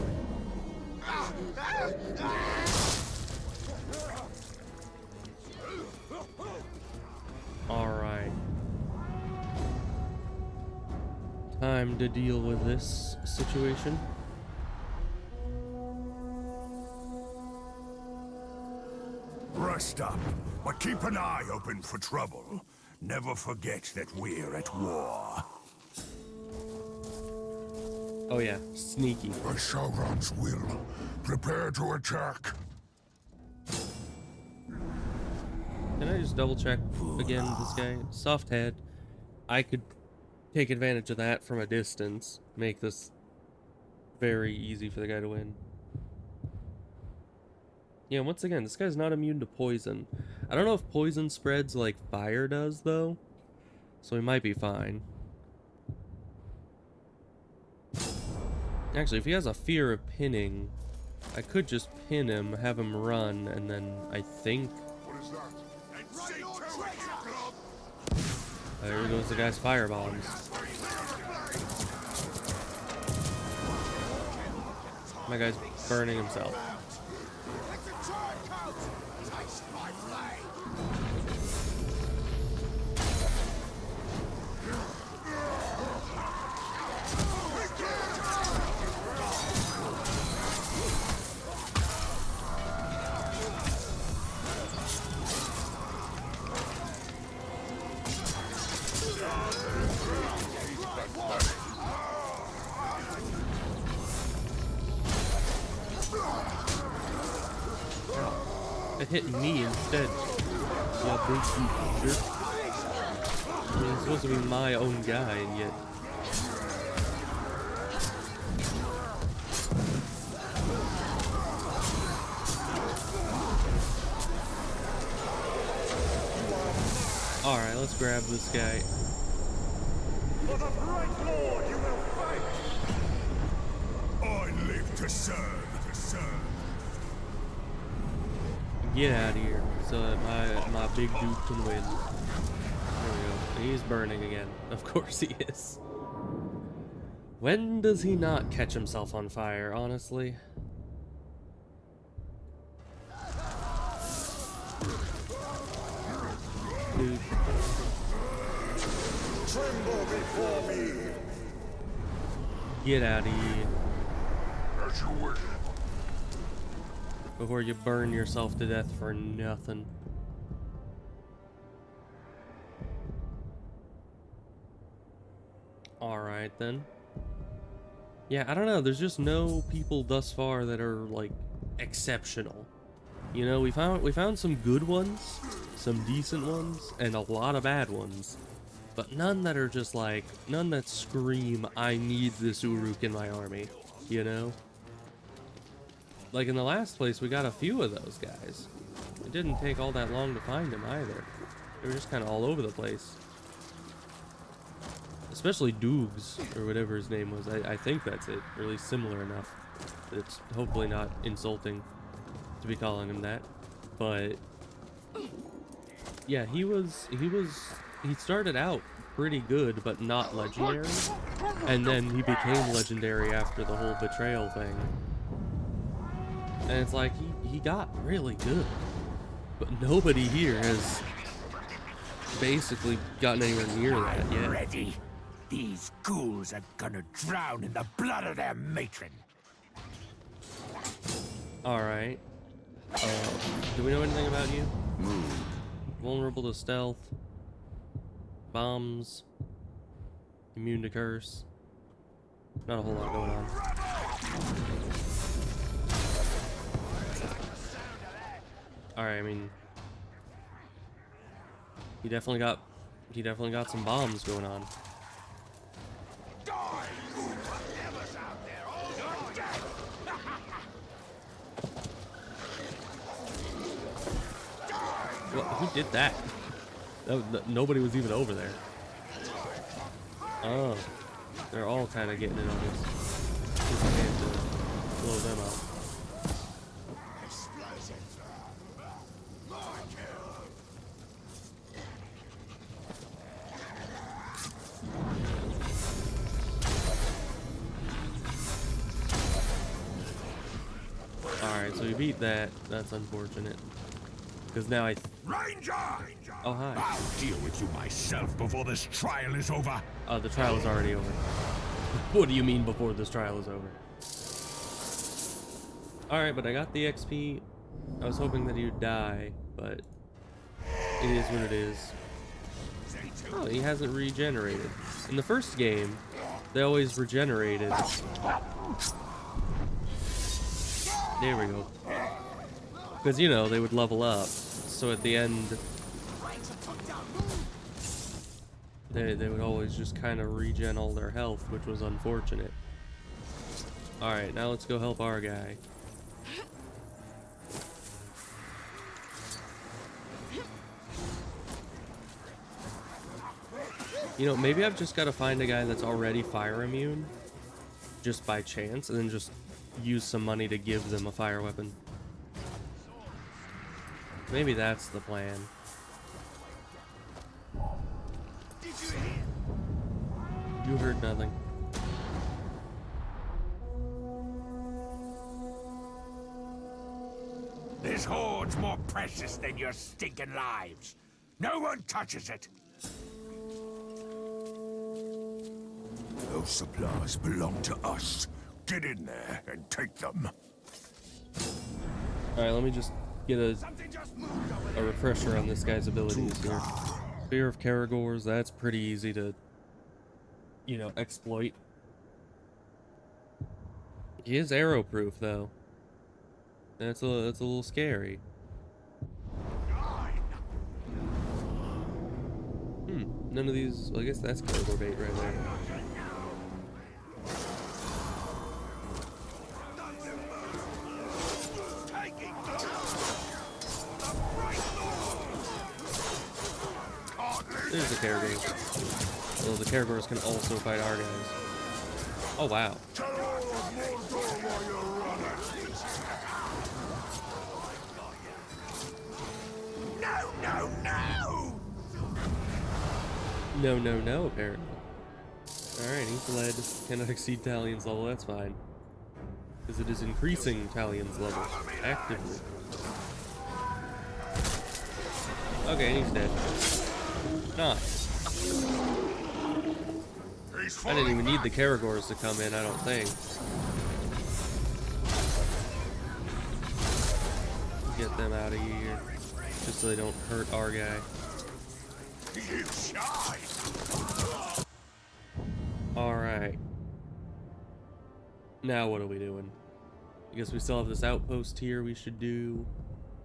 Alright. Time to deal with this situation.
Rest up, but keep an eye open for trouble. Never forget that we're at war.
Oh yeah, sneaky.
By Sauron's will, prepare to attack.
Can I just double check again this guy? Soft head. I could take advantage of that from a distance. Make this very easy for the guy to win. Yeah, once again, this guy's not immune to poison. I don't know if poison spreads like fire does, though. So he might be fine. Actually, if he has a fear of pinning, I could just pin him, have him run, and then I think... There goes the guy's fire bombs. My guy's burning himself. It hit me instead. Yeah, big jerk. I mean, it's supposed to be my own guy, and yet... Alright, let's grab this guy.
For the bright lord you will fight! I live to serve,
Get out of here so that my big dude can win. There we go. He's burning again. Of course he is. When does he not catch himself on fire, honestly? Dude.
Tremble before me!
Get out of here.
As you wish.
Before you burn yourself to death for nothing. Alright then. Yeah, I don't know. There's just no people thus far that are like exceptional. You know, we found some good ones, some decent ones, and a lot of bad ones, but none that are just like none that scream, "I need this Uruk in my army." You know, like in the last place, we got a few of those guys. It didn't take all that long to find them either. They were just kind of all over the place. Especially Doogs, or whatever his name was. I think that's it, or at least similar enough that it's hopefully not insulting to be calling him that. But yeah, he started out pretty good, but not legendary. And then he became legendary after the whole betrayal thing. And it's like, he got really good. But nobody here has basically gotten anywhere near that yet.
Ready? These ghouls are gonna drown in the blood of their matron.
Alright. Do we know anything about you? Vulnerable to stealth. Bombs. Immune to curse. Not a whole lot going on. Alright, I mean, he definitely got some bombs going on. Well, who did that? Nobody was even over there. Oh, they're all kind of getting in on this. Just a hand to blow them up. Alright, so you beat that. That's unfortunate. Because now
Ranger!
Oh, hi.
I'll deal with you myself before this trial is over.
Oh, the trial is already over. What do you mean before this trial is over? Alright, but I got the XP. I was hoping that he'd die, but it is what it is. Oh, he hasn't regenerated. In the first game, they always regenerated. There we go. Because, you know, they would level up. So at the end, they would always just kind of regen all their health, which was unfortunate. Alright, now let's go help our guy. You know, maybe I've just got to find a guy that's already fire immune, just by chance, and then just use some money to give them a fire weapon. Maybe that's the plan. You heard nothing.
This hoard's more precious than your stinking lives. No one touches it. Those supplies belong to us. Get in there and take them.
Alright, let me just get a refresher on this guy's abilities here. Fear of Caragors, that's pretty easy to, you know, exploit. He is arrow proof though. That's a little scary. None of these, well, I guess that's Caragor bait right there. There's the Caragors. Well, the Caragors can also fight our guys. Oh, wow. No, apparently. Alright, he's led. Cannot exceed Talion's level, that's fine. Because it is increasing Talion's level. Actively. Okay, he's dead. Nice. I didn't even need the Caragors to come in, I don't think. Get them out of here. Just so they don't hurt our guy. Alright. Now what are we doing? I guess we still have this outpost here we should do.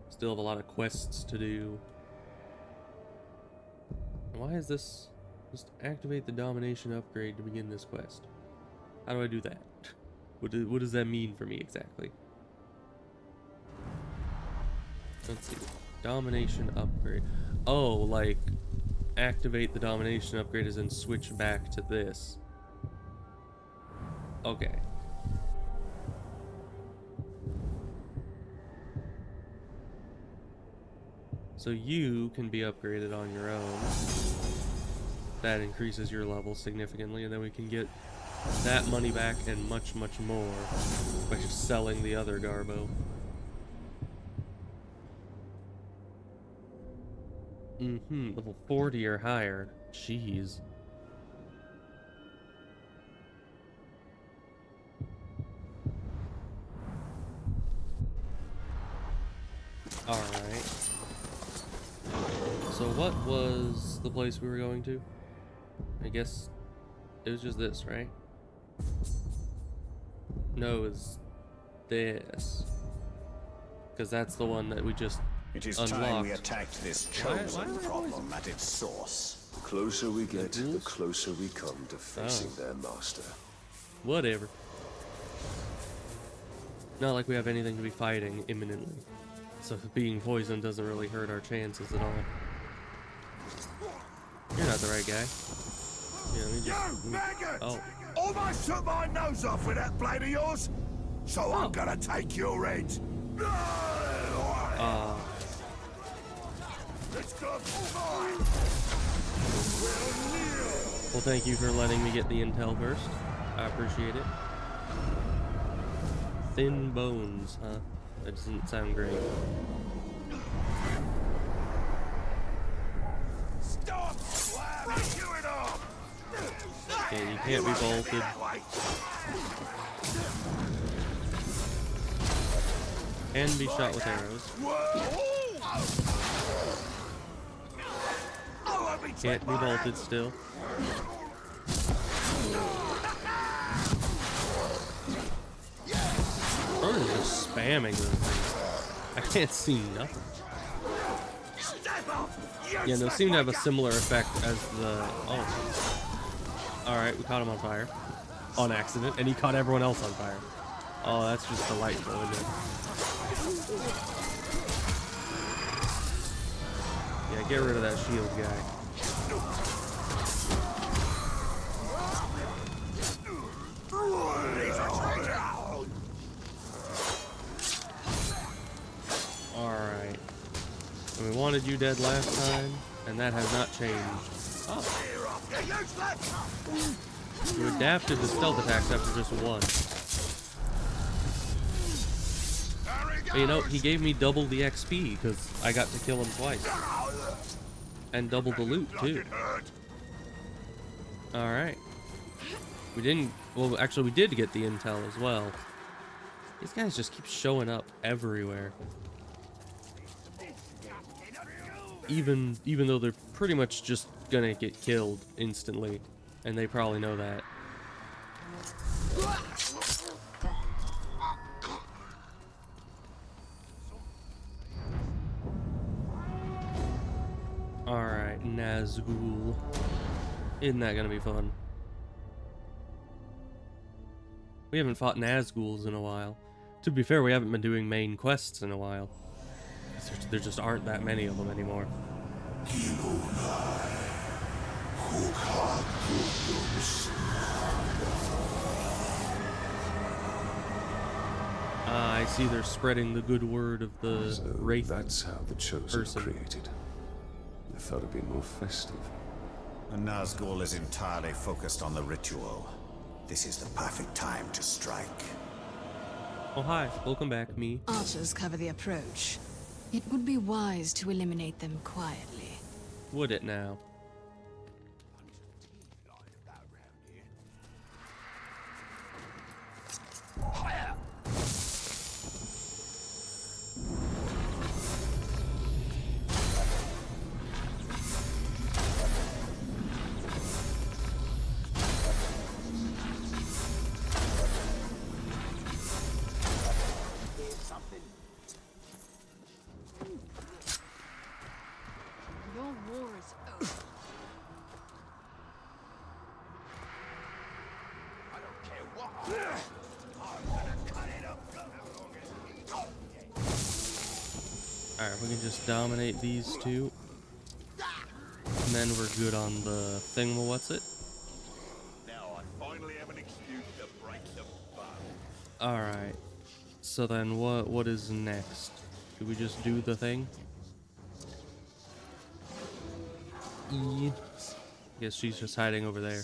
Still have a lot of quests to do. Why is this? Just activate the domination upgrade to begin this quest. How do I do that? What does that mean for me exactly? Let's see. Domination upgrade. Oh, like activate the domination upgrade as in switch back to this. Okay. So you can be upgraded on your own. That increases your level significantly, and then we can get that money back and much, much more by just selling the other Garbo. Level 40 or higher. Jeez. Alright. So what was the place we were going to? I guess it was just this, right? No, it's this. Because that's the one that we just
It is
unlocked.
time we attacked this chosen problem at its source.
The closer we get, the closer we come to facing their master.
Whatever. Not like we have anything to be fighting imminently. So being poisoned doesn't really hurt our chances at all. You're not the right guy. Yeah, let me just...
You maggot!
Oh.
Almost took my nose off with that blade of yours. So I'm gonna take your head. Let's go.
Well, thank you for letting me get the intel first. I appreciate it. Thin bones, huh? That doesn't sound great.
Stop! Break you it off!
Yeah, you can't be bolted. And be shot with arrows. Can't be bolted still. Oh, they're just spamming those things. I can't see nothing. Yeah, those seem to have a similar effect as the... Oh. Alright, we caught him on fire. On accident, and he caught everyone else on fire. Oh, that's just delightful, isn't it? Yeah, get rid of that shield guy. Alright. And we wanted you dead last time, and that has not changed. Oh. You adapted to stealth attacks after just one. But you know, he gave me double the XP, because I got to kill him twice. And double the loot, too. Alright. We didn't... Well, actually, we did get the intel as well. These guys just keep showing up everywhere. Even though they're pretty much just gonna get killed instantly. And they probably know that. Alright, Nazgul. Isn't that gonna be fun? We haven't fought Nazguls in a while. To be fair, we haven't been doing main quests in a while. There just aren't that many of them anymore. I see they're spreading the good word of the
So
Wraith
that's how the chosen
person.
are created. I thought it'd be more festive.
The Nazgul is entirely focused on the ritual. This is the perfect time to strike.
Oh hi, welcome back, me.
Archers cover the approach. It would be wise to eliminate them quietly.
Would it now?
war is over.
I don't care what. I'm gonna cut it up.
Alright, we can just dominate these two. And then we're good on the what's it?
Now I finally have an excuse to break the bone.
Alright. So then what is next? Do we just do the thing? I guess she's just hiding over there.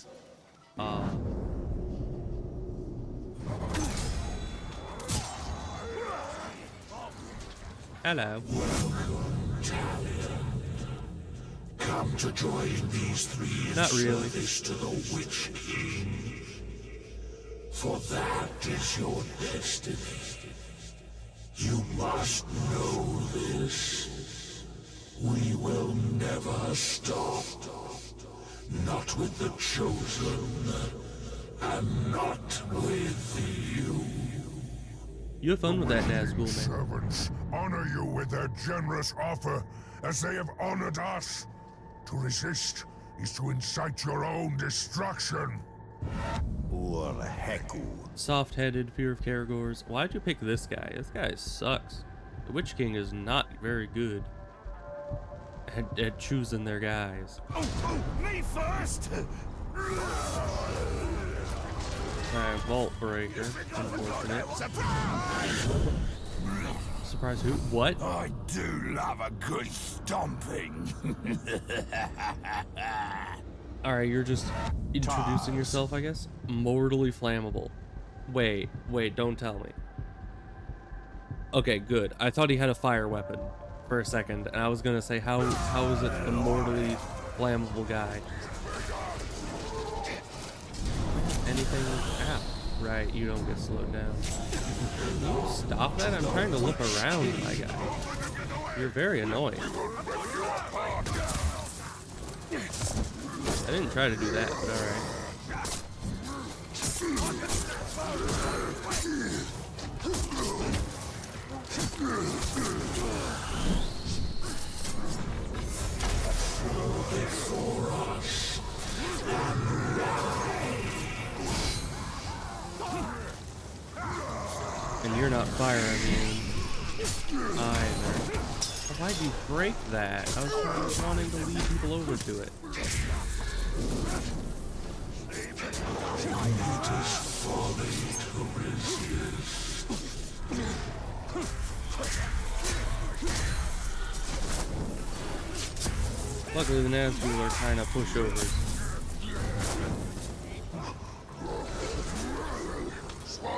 Hello.
Come to join these three in
Not really.
service to the Witch King. For that is your destiny. You must know this. We will never stop. Not with the Chosen, and not with you.
You have fun with that, Nazgul, man.
Servants honor you with their generous offer, as they have honored us. To resist is to incite your own destruction.
Soft-headed, fear of Karagors. Why'd you pick this guy? This guy sucks. The Witch King is not very good at choosing their guys.
Oh, me first!
Alright, Vault Breaker. Unfortunate. Surprise who? What?
I do love a good stomping.
Alright, you're just introducing yourself, I guess? Mortally flammable. Wait, don't tell me. Okay, good. I thought he had a fire weapon for a second, and I was gonna say, how is it a mortally flammable guy? Anything? Ah, right, you don't get slowed down. Can you stop that? I'm trying to look around, my guy. You're very annoying. I didn't try to do that, but alright. And you're not fire immune either. Why'd you break that? I was wanting to lead people over to it. Luckily, the Nazgul are kind of pushovers.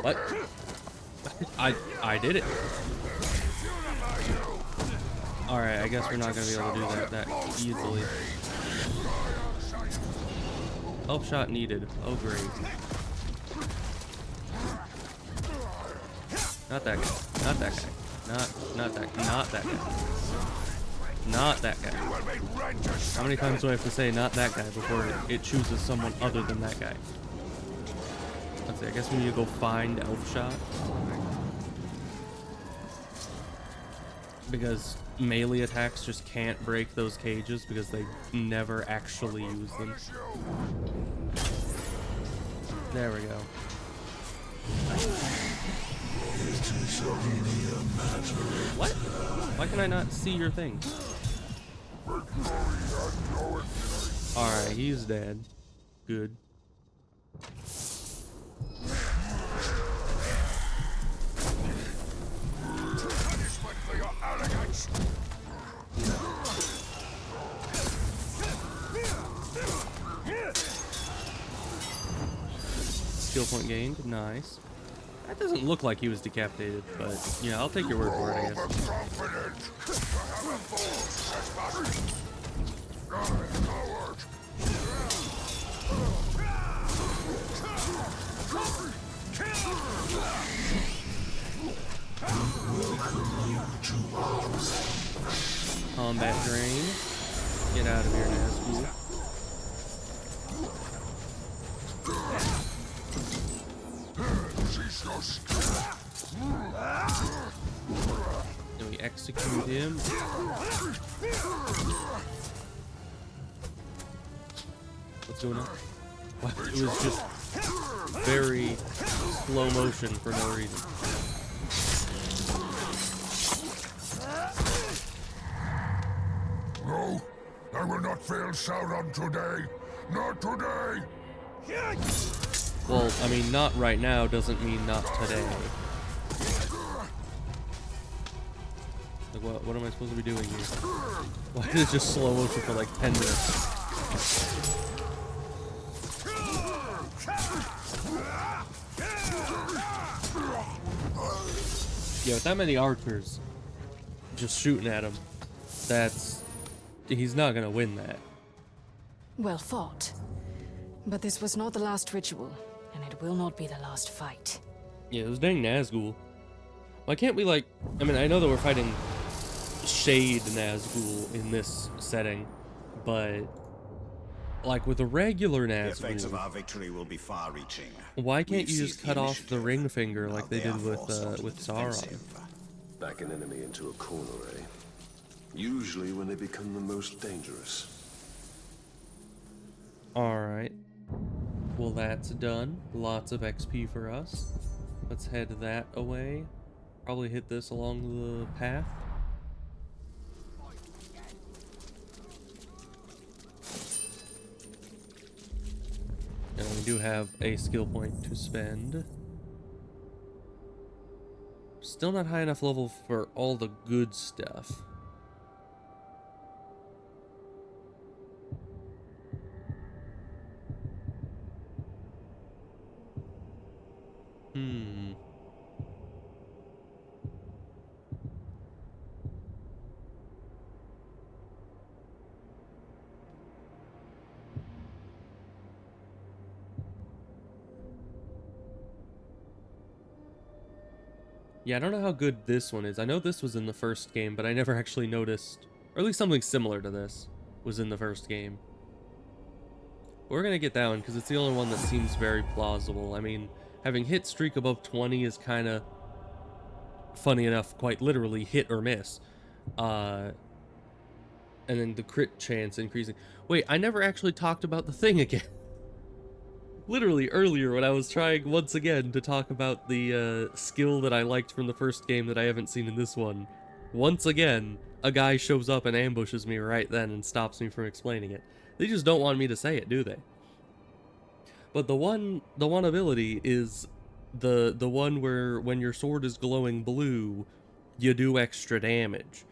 What? I did it. Alright, I guess we're not gonna be able to do that easily. Help shot needed. Oh great. Not that guy. Not that guy. Not that guy. Not that guy. How many times do I have to say not that guy before it chooses someone other than that guy? Let's see, I guess we need to go find Elf Shot. Because melee attacks just can't break those cages because they never actually use them. There we go. What? Why can I not see your thing? Alright, he's dead. Good. Skill point gained. Nice. That doesn't look like he was decapitated, but yeah, I'll take your word for it, I guess. Combat drain. Get out of here, Nazgul. Then we execute him. what's going on? Wow, it was just very slow motion for no reason.
No, I will not fail Sauron today. Not today.
Well, I mean, not right now doesn't mean not today. Like, what am I supposed to be doing here? Why is it just slow motion for like 10 minutes? Yeah, with that many archers just shooting at him, he's not gonna win that.
Well fought. But this was not the last ritual, and it will not be the last fight.
Yeah, it was dang Nazgul. Why can't we, like... I mean, I know that we're fighting Shade Nazgul in this setting, but... like, with a regular
The effects of
Nazgul,
our victory will be far-reaching.
why can't
We've
you just
seized
cut
the
off the
initiative.
ring finger like
Now
they did
therefore something
with Sauron?
defensive.
Back an enemy into a corner, eh? Usually when they become the most dangerous.
Alright. Well, that's done. Lots of XP for us. Let's head that away. Probably hit this along the path. And we do have a skill point to spend. Still not high enough level for all the good stuff. Yeah, I don't know how good this one is. I know this was in the first game, but I never actually noticed, or at least something similar to this was in the first game. But we're gonna get that one because it's the only one that seems very plausible. I mean, having hit streak above 20 is kind of, funny enough, quite literally hit or miss. And then the crit chance increasing. Wait, I never actually talked about the thing again. Literally earlier when I was trying once again to talk about the skill that I liked from the first game that I haven't seen in this one. Once again, a guy shows up and ambushes me right then and stops me from explaining it. They just don't want me to say it, do they? But the one ability is the one where when your sword is glowing blue, you do extra damage.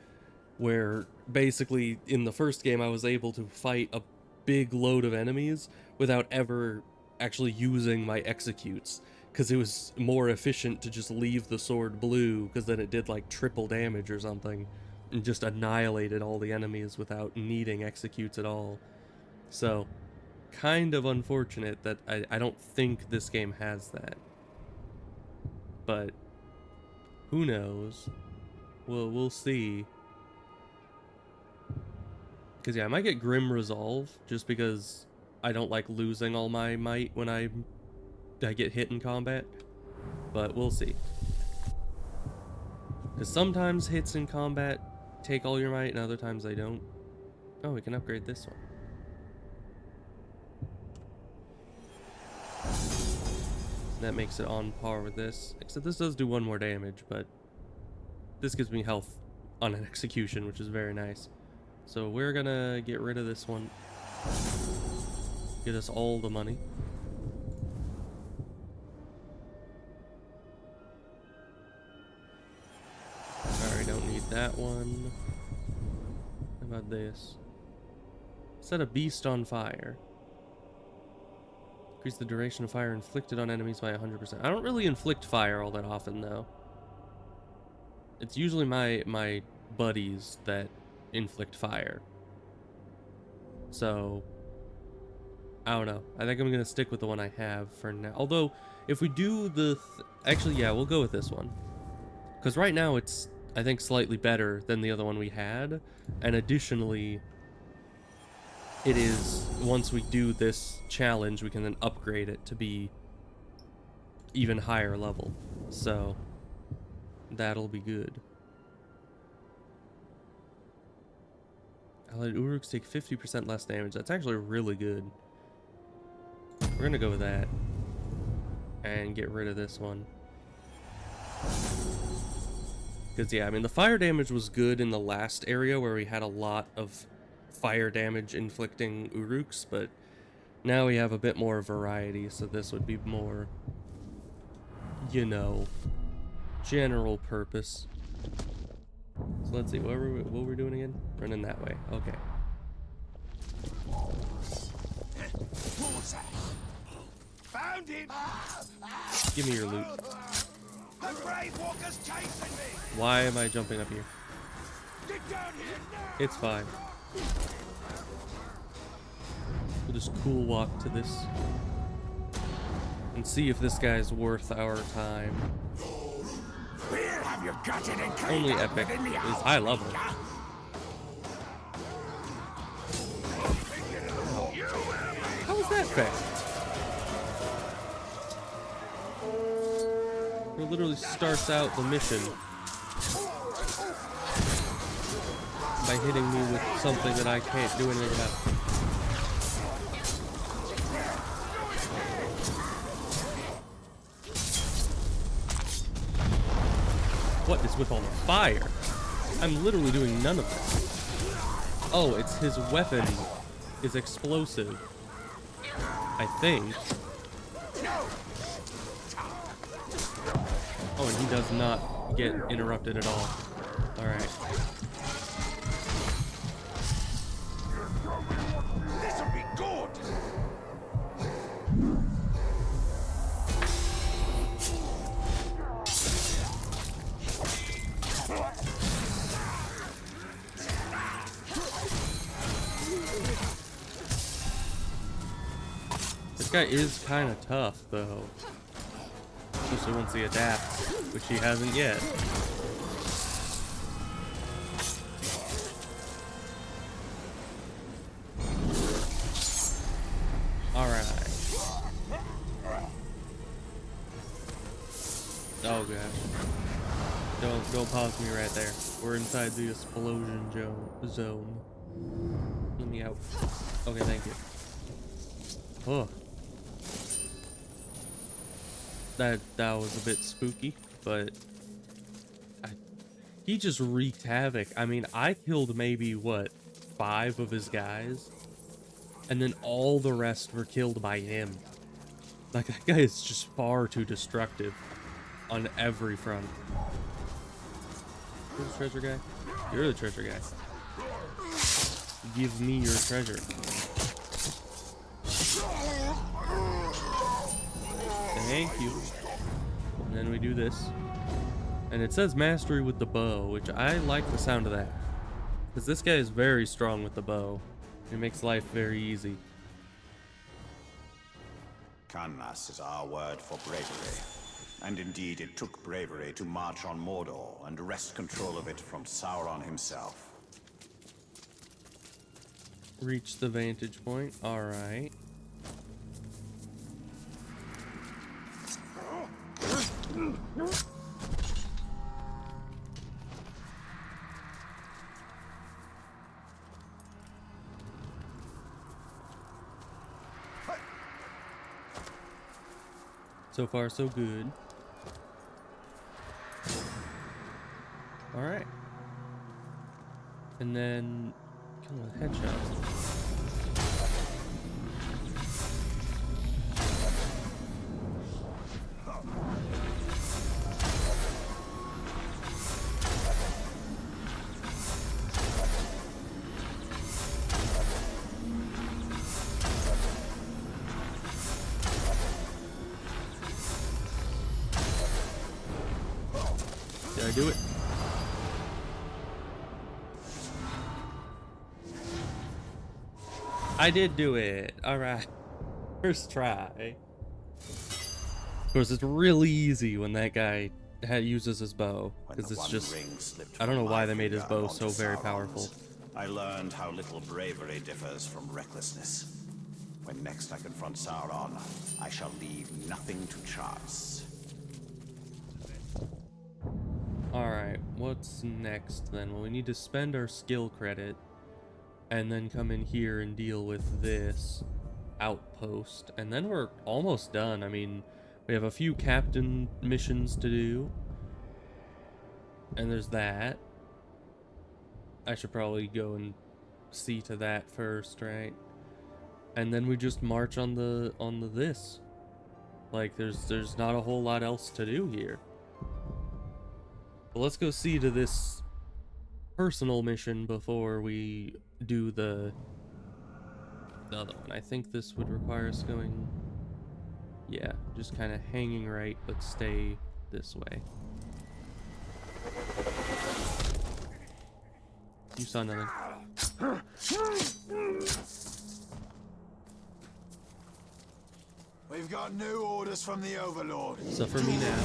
Where basically in the first game I was able to fight a big load of enemies without ever actually using my executes, because it was more efficient to just leave the sword blue, because then it did like triple damage or something and just annihilated all the enemies without needing executes at all. So kind of unfortunate that I don't think this game has that, but who knows. We'll see. Because yeah, I might get Grim Resolve just because I don't like losing all my might when I get hit in combat, but we'll see. Because sometimes hits in combat take all your might, and other times they don't. Oh, we can upgrade this one. That makes it on par with this, except this does do 1 more damage, but this gives me health on an execution, which is very nice. So we're gonna get rid of this one. Get us all the money. Alright, don't need that one. How about this? Set a beast on fire. Increase the duration of fire inflicted on enemies by 100%. I don't really inflict fire all that often, though. It's usually my buddies that inflict fire. So I don't know. I think I'm gonna stick with the one I have for now. Although, if we do the... actually, yeah, we'll go with this one. Because right now it's, I think, slightly better than the other one we had. And additionally, it is, once we do this challenge, we can then upgrade it to be even higher level. So, that'll be good. Allied Uruks take 50% less damage. That's actually really good. We're gonna go with that. And get rid of this one. Because, yeah, I mean, the fire damage was good in the last area where we had a lot of fire damage inflicting Uruks, but now we have a bit more variety, so this would be more, you know, general purpose. So let's see, what were we doing again? Running that way, okay.
Found him!
Give me your loot.
The brave walker's chasing me!
Why am I jumping up here?
Get down here now!
It's fine. We'll just cool walk to this and see if this guy's worth our time.
We'll have you gutted and cleaned
Only
up
epic
within the
is
hour.
high level. How is that fair? It literally starts out the mission by hitting me with something that I can't do anything about. What is with all the fire? I'm literally doing none of this. Oh, it's his weapon is explosive. I think. Oh, and he does not get interrupted at all. Alright.
This'll be good!
This guy is kind of tough, though. Especially once he adapts, which he hasn't yet. Alright. Oh gosh. Don't pause me right there. We're inside the explosion zone. Let me out. Okay, thank you. Oh. That was a bit spooky, but he just wreaked havoc. I mean, I killed maybe, what, 5 of his guys? And then all the rest were killed by him. Like, that guy is just far too destructive on every front. Who's the treasure guy? You're the treasure guy. Give me your treasure. Thank you. And then we do this. And it says mastery with the bow, which I like the sound of that. Because this guy is very strong with the bow. It makes life very easy.
Kannas is our word for bravery. And indeed, it took bravery to march on Mordor and wrest control of it from Sauron himself.
Reach the vantage point. Alright. So far, so good. Alright. And then kill with headshots. Did I do it? I did do it. Alright. First try. Of course, it's really easy when that guy uses his bow. Because it's just... I don't know why they made his bow so very powerful.
I learned how little bravery differs from recklessness. When next I confront Sauron, I shall leave nothing to chance.
Alright, what's next then? Well, we need to spend our skill credit and then come in here and deal with this outpost, and then we're almost done. I mean, we have a few captain missions to do, and there's that. I should probably go and see to that first, right? And then we just march on the this. Like, there's not a whole lot else to do here. But let's go see to this personal mission before we do the other one. I think this would require us going, yeah, just kind of hanging right, but stay this way. You saw nothing.
We've got new orders from the Overlord.
Suffer me now.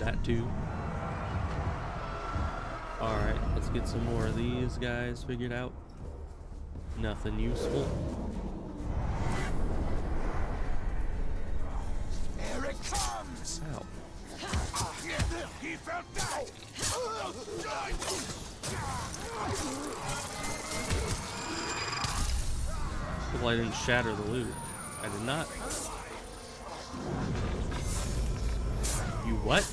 That too. Alright, let's get some more of these guys figured out. Nothing useful.
Here it comes!
Ow.
He fell down!
Well, I didn't shatter the loot. I did not. You what?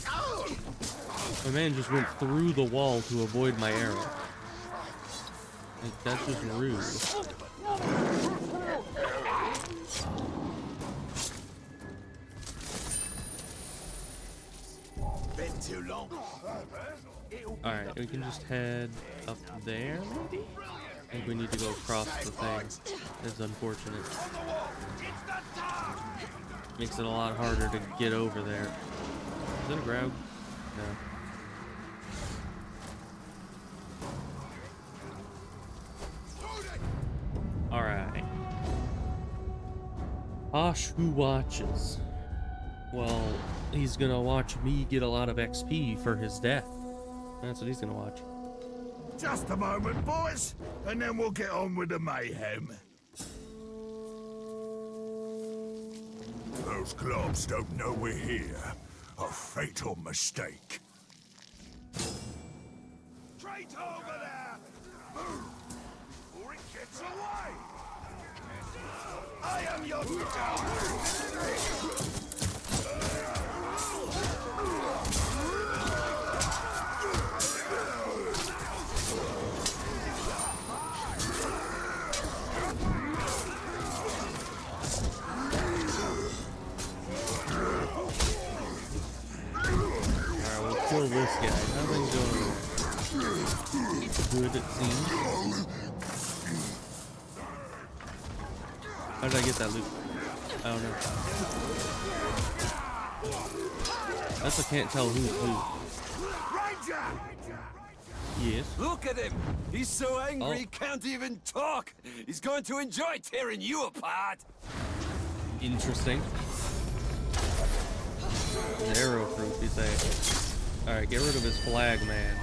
My man just went through the wall to avoid my arrow. Like, that's just rude.
Been too long.
Alright, we can just head up there, maybe? I think we need to go across the thing. It's unfortunate. Makes it a lot harder to get over there. Is that a grab? No. Alright. Osh who watches. Well, he's gonna watch me get a lot of XP for his death. That's what he's gonna watch.
Just a moment, boys, and then we'll get on with the mayhem. Those globs don't know we're here. A fatal mistake. Straight over there! Move! Or it gets away! I am your
Kill this guy. Nothing's going good, it seems. How did I get that loot? I don't know. That's I can't tell who's who. Yes.
Look at him! He's so angry
Oh.
he can't even talk! He's going to enjoy tearing you apart!
Interesting. An arrow proof, you say. Alright, get rid of his flag, man.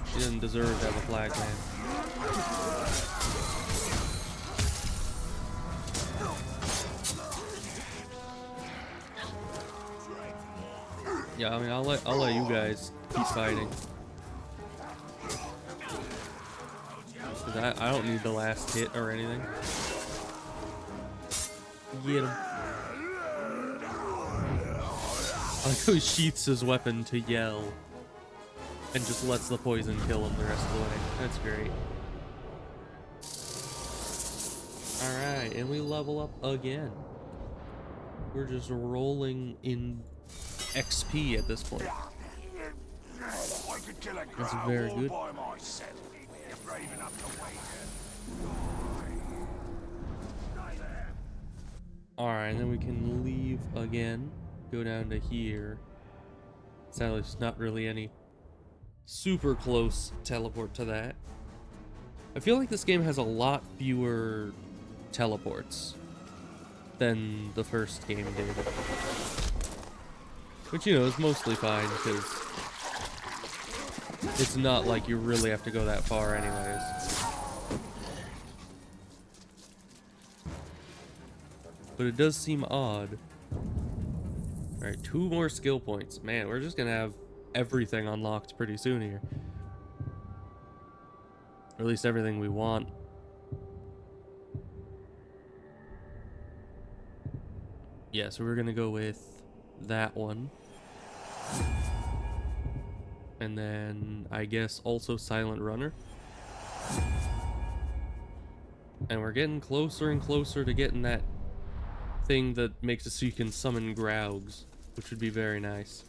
He doesn't deserve to have a flag, man. Yeah, I mean, I'll let you guys keep fighting. 'Cause I don't need the last hit or anything. Get him. I like how he sheaths his weapon to yell and just lets the poison kill him the rest of the way. That's great. Alright, and we level up again. We're just rolling in XP at this point. That's very good. Alright, and then we can leave again. Go down to here. Sadly, there's not really any super close teleport to that. I feel like this game has a lot fewer teleports than the first game did. Which, you know, is mostly fine, because it's not like you really have to go that far anyways. But it does seem odd. Alright, 2 more skill points. Man, we're just gonna have everything unlocked pretty soon here. Or at least everything we want. Yeah, so we're gonna go with that one. And then I guess also Silent Runner. And we're getting closer and closer to getting that thing that makes it so you can summon Graugs, which would be very nice.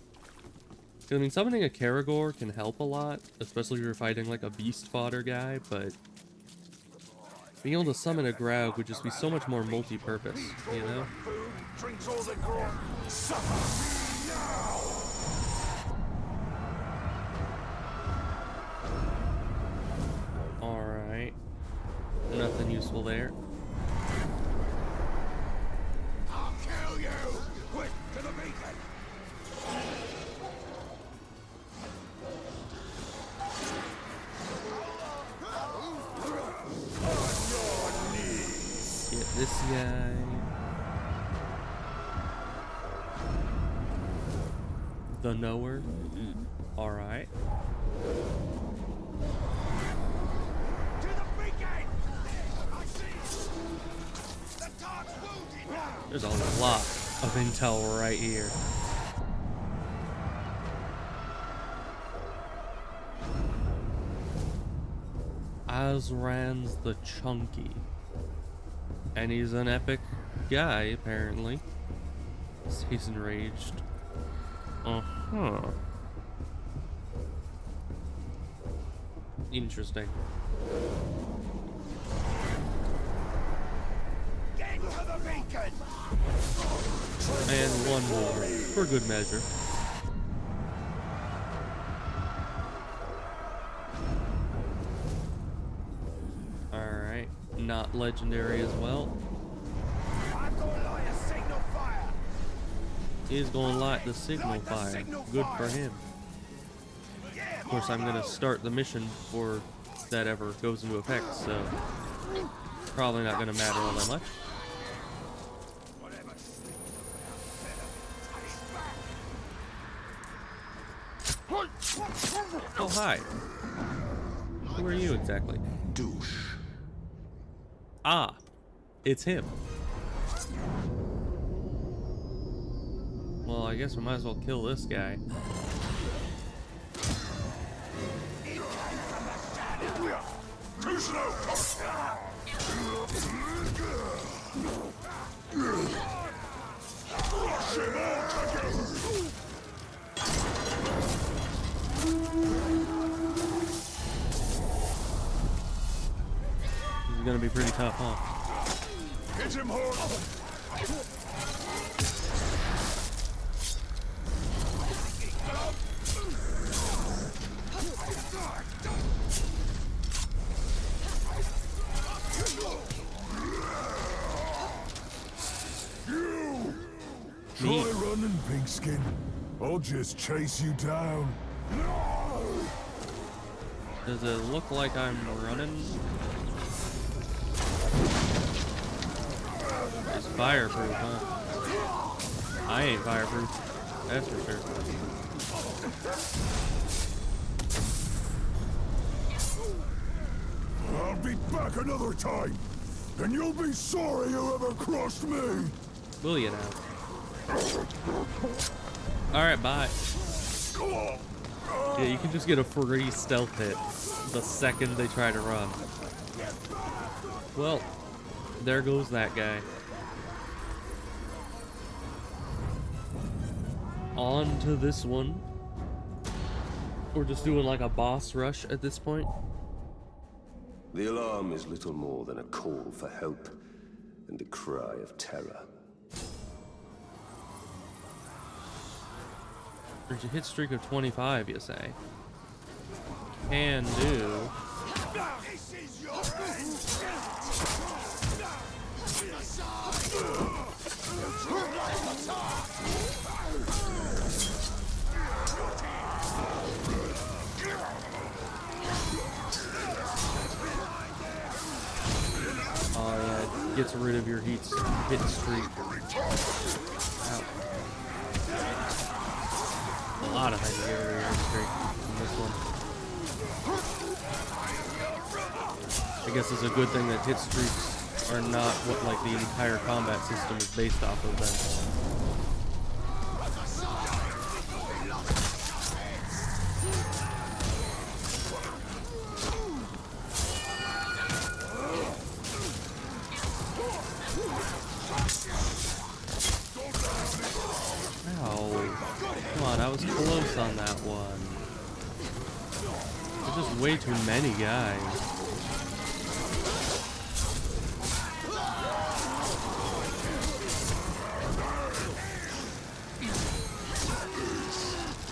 I mean, summoning a Karagor can help a lot, especially if you're fighting like a beast fodder guy, but being able to summon a Graug would just be so much more multi-purpose, you know?
Drinks all the grog. Suffer now.
Alright. Nothing useful there.
I'll kill you. Quick to the beacon.
Get this guy. The knower. Alright.
To the beacon. I see. The dog's wounded now.
There's a lot of intel right here. Azran's the Chunky. And he's an epic guy, apparently. He's enraged. Uh-huh. Interesting.
Get to the beacon.
And one more, for good measure. Alright, not legendary as well.
I'm gonna light a signal fire.
He's gonna light the signal fire. Good for him. Of course, I'm gonna start the mission before that ever goes into effect, so probably not gonna matter all that much. Oh, hi. Who are you exactly?
Douche.
Ah, it's him. Well, I guess we might as well kill this guy.
Too slow.
This is gonna be pretty tough, huh?
Hit him hard.
Try running, Pinkskin. I'll just chase you down.
Does it look like I'm running? It's fireproof, huh? I ain't fireproof. That's for sure.
I'll be back another time, and you'll be sorry you ever crossed me.
Will you now? Alright, bye. Yeah, you can just get a free stealth hit the second they try to run. Well, there goes that guy. On to this one. We're just doing like a boss rush at this point.
The alarm is little more than a call for help and a cry of terror.
There's a hit streak of 25, you say? Can do.
This is your end.
Oh yeah, it gets rid of your hit streak. Ow. A lot of things get rid of your hit streak in this one. I guess it's a good thing that hit streaks are not what like the entire combat system is based off of then. way too many guys.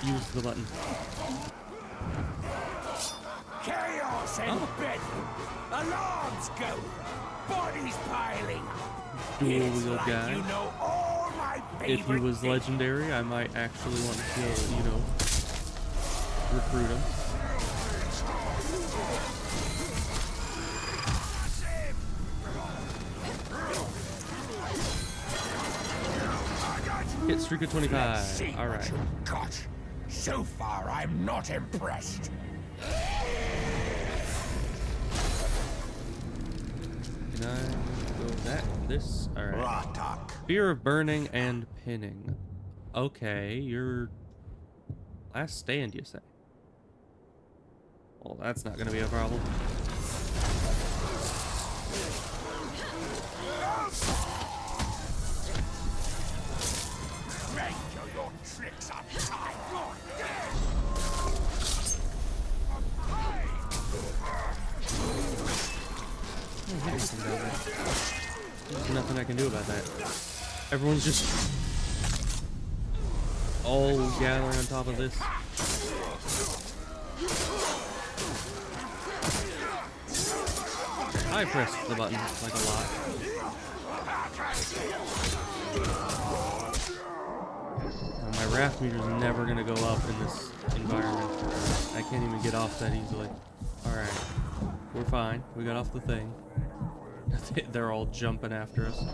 Use the button.
Chaos and bedlam. Alarms go. Bodies piling up.
Dual
It's
wield
like
guy.
you know all my
If he
favorite
was
things.
legendary, I might actually want to kill, you know, recruit him. Hit streak of 25. All right.
Got. So far, I'm not impressed.
Can I go that? This? All right.
Ratak.
Fear of burning and pinning. Okay, your last stand, you say? Well, that's not gonna be a problem.
Your tricks are tight.
There's nothing I can do about that. Everyone's just all gathering on top of this. I pressed the button like a lot. My wrath meter's never gonna go up in this environment. I can't even get off that easily. Alright. We're fine. We got off the thing. They're all jumping after us.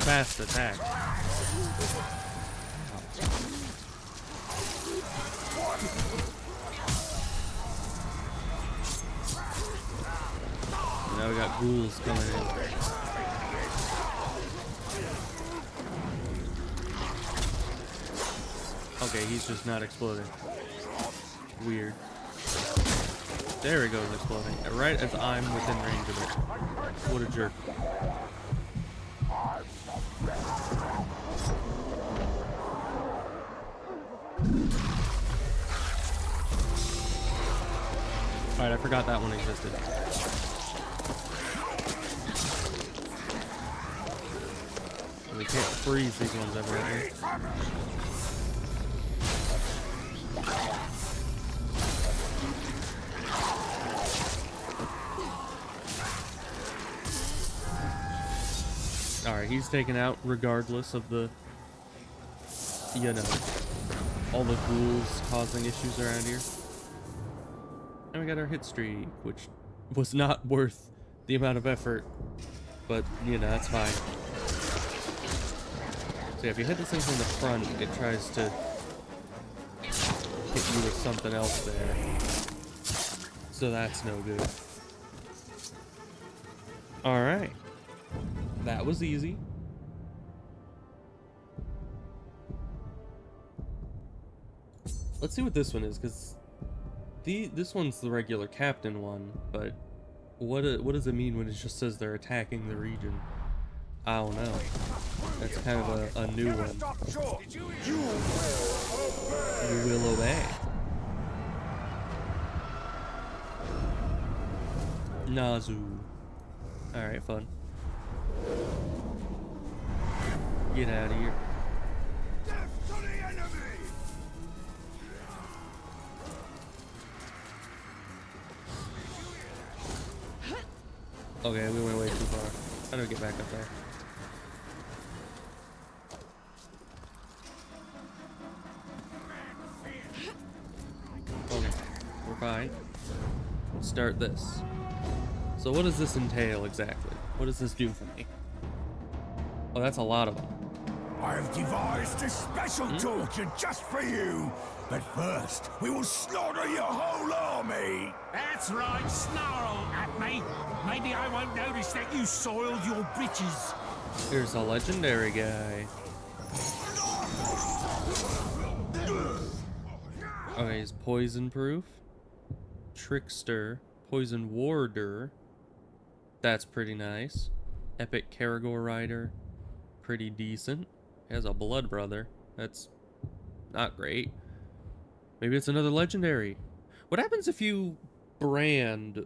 Fast attack. Now we got ghouls coming in. Okay, he's just not exploding. Weird. There he goes exploding. Right as I'm within range of it. What a jerk. Alright, I forgot that one existed. We can't freeze these ones evidently. Alright, he's taken out regardless of the, you know, all the ghouls causing issues around here. And we got our hit streak, which was not worth the amount of effort, but, you know, that's fine. So yeah, if you hit this thing from the front, it tries to hit you with something else there. So that's no good. Alright. That was easy. Let's see what this one is, because this one's the regular captain one, but what does it mean when it just says they're attacking the region? I don't know. That's kind of a new one. You will obey. Nazu. Alright, fun. Get out of here. Okay, we went way too far. How do we get back up there? Okay, we're fine. Let's start this. So what does this entail exactly? What does this do for me? Oh, that's a lot of them.
I have devised a special torture just for you. But first, we will slaughter your whole army.
That's right, snarl at me. Maybe I won't notice that you soiled your britches.
Here's a legendary guy. Okay, he's poison proof. Trickster. Poison warder. That's pretty nice. Epic Caragor rider. Pretty decent. He has a blood brother. That's not great. Maybe it's another legendary. What happens if you brand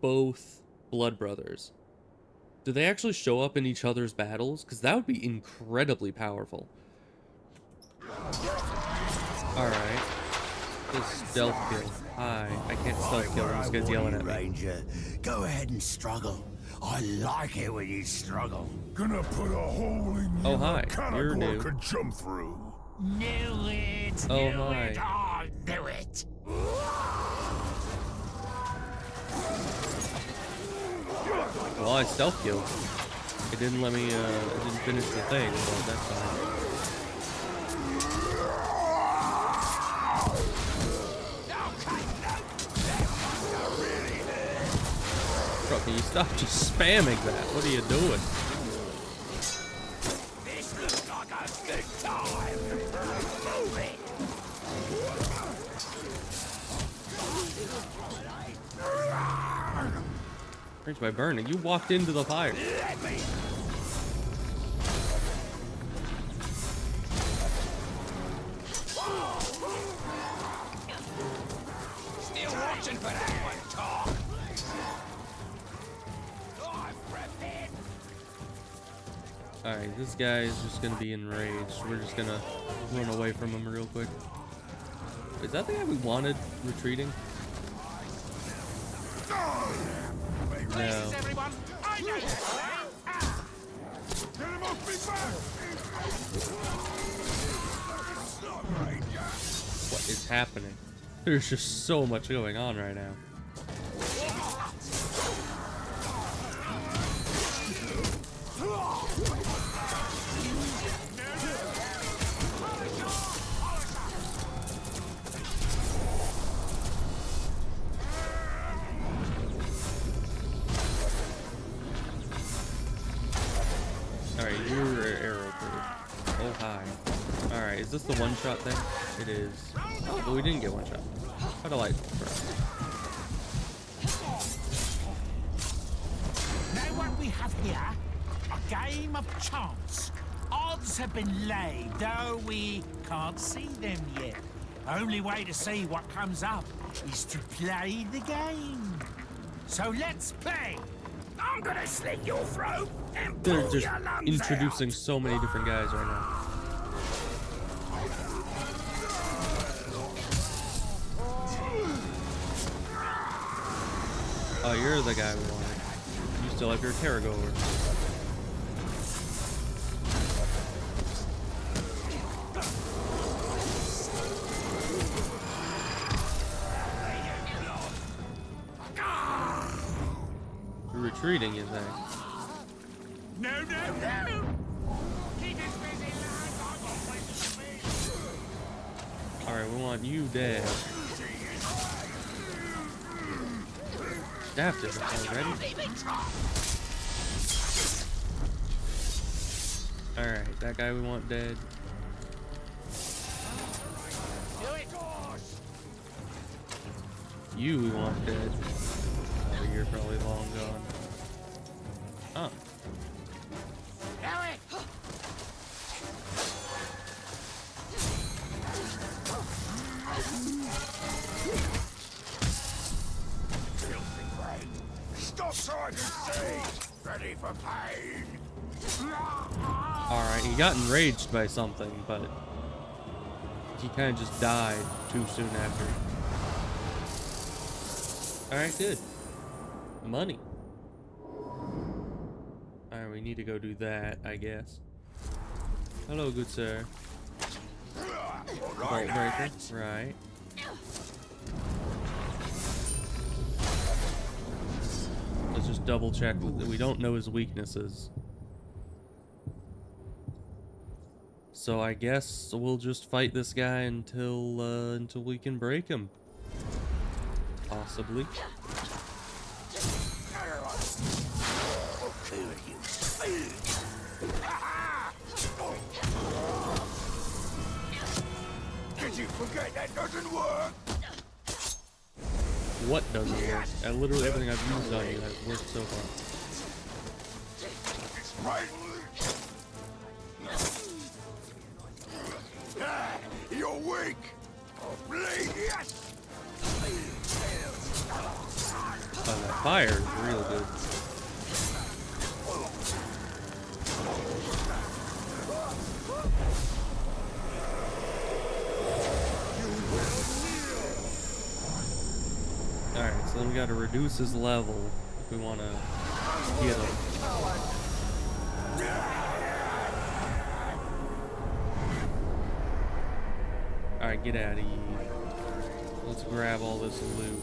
both blood brothers? Do they actually show up in each other's battles? Because that would be incredibly powerful. Alright. This stealth kill. Hi. I can't stealth kill when this guy's yelling at me.
Ranger, go ahead and struggle. I like it when you struggle.
Gonna put a hole in you
Oh, hi.
that
You're new.
Caragor could jump through.
Knew it.
Oh,
knew
hi.
it. I knew it.
Well, I stealth killed. It didn't let me, it didn't finish the thing, but that's fine. Bro, can you stop just spamming that? What are you doing?
This looks like a good time. Move it.
Thanks by burning. You walked into the fire.
Still watching for that one, talk.
Alright, this guy is just gonna be enraged. We're just gonna run away from him real quick. Is that the guy we wanted retreating? No.
Everyone, I know that way.
Get him off me back!
What is happening? There's just so much going on right now. Alright, you're arrow proof. Oh, hi. Alright, is this the one-shot thing? It is. Oh, but we didn't get one-shot. How do I...
Know what we have here? A game of chance. Odds have been laid, though we can't see them yet. Only way to see what comes up is to play the game. So let's play. I'm gonna slit your throat and
They're
pull
just
your lungs
introducing
out.
so many different guys right now. Oh, you're the guy we wanted. You still have your Caragor. You're retreating, you think?
No, no, no! Keep his busy, lads. I've got places to be.
Alright, we want you dead. Staff did it already. Alright, that guy we want dead. You we want dead. But you're probably long gone. Huh.
Stop trying to see! Ready for pain!
Alright, he got enraged by something, but he kind of just died too soon after. Alright, good. Money. Alright, we need to go do that, I guess. Hello, good sir. Bolt breaker, right. Let's just double check that we don't know his weaknesses. So I guess we'll just fight this guy until we can break him. Possibly.
Did you forget that doesn't work?
What doesn't work? Literally everything I've used on you has worked so far.
Right. You're weak. Bleed. Yes.
Oh, that fire is real good. Alright, so then we gotta reduce his level if we wanna get him. Alright, get out of here. Let's grab all this loot.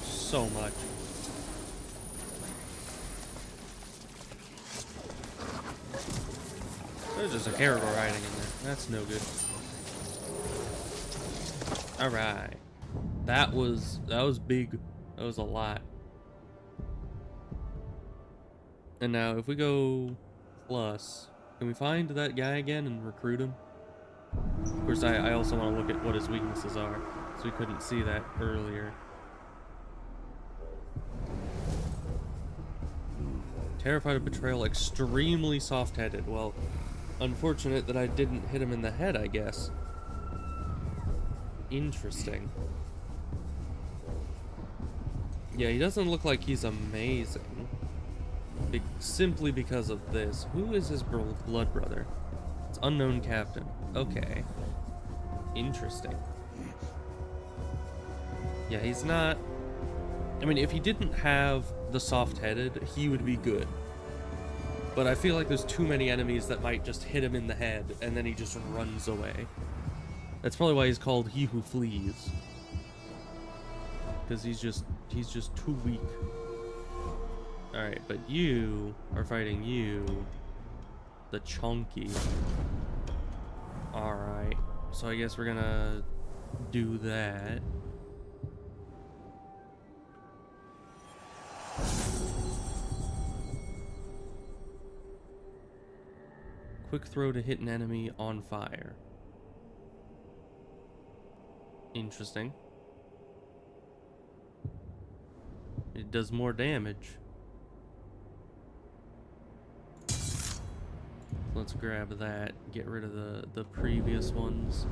So much. There's just a character riding in there. That's no good. Alright. That was big. That was a lot. And now if we go plus, can we find that guy again and recruit him? Of course, I also want to look at what his weaknesses are, so we couldn't see that earlier. Terrified of betrayal, extremely soft-headed. Well, unfortunate that I didn't hit him in the head, I guess. Interesting. Yeah, he doesn't look like he's amazing. Simply because of this. Who is his blood brother? It's unknown captain. Okay. Interesting. Yeah, he's not... I mean, if he didn't have the soft-headed, he would be good. But I feel like there's too many enemies that might just hit him in the head, and then he just runs away. That's probably why he's called He Who Flees. Because he's just too weak. Alright, but you are fighting you. The Chunky. Alright. So I guess we're gonna do that. Quick throw to hit an enemy on fire. Interesting. It does more damage. Let's grab that, get rid of the previous ones.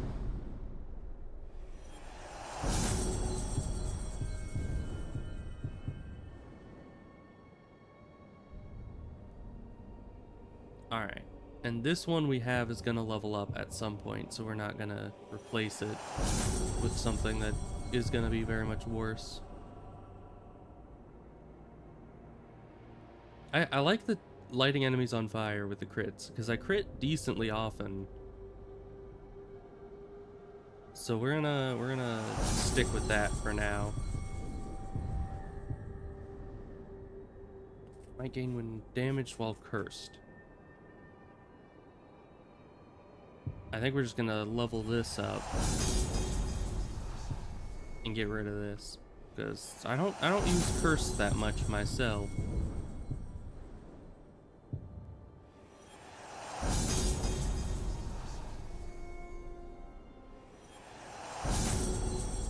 Alright, and this one we have is gonna level up at some point, so we're not gonna replace it with something that is gonna be very much worse. I like the lighting enemies on fire with the crits, because I crit decently often. So we're gonna stick with that for now. Might gain when damaged while cursed. I think we're just gonna level this up and get rid of this, because I don't use curse that much myself.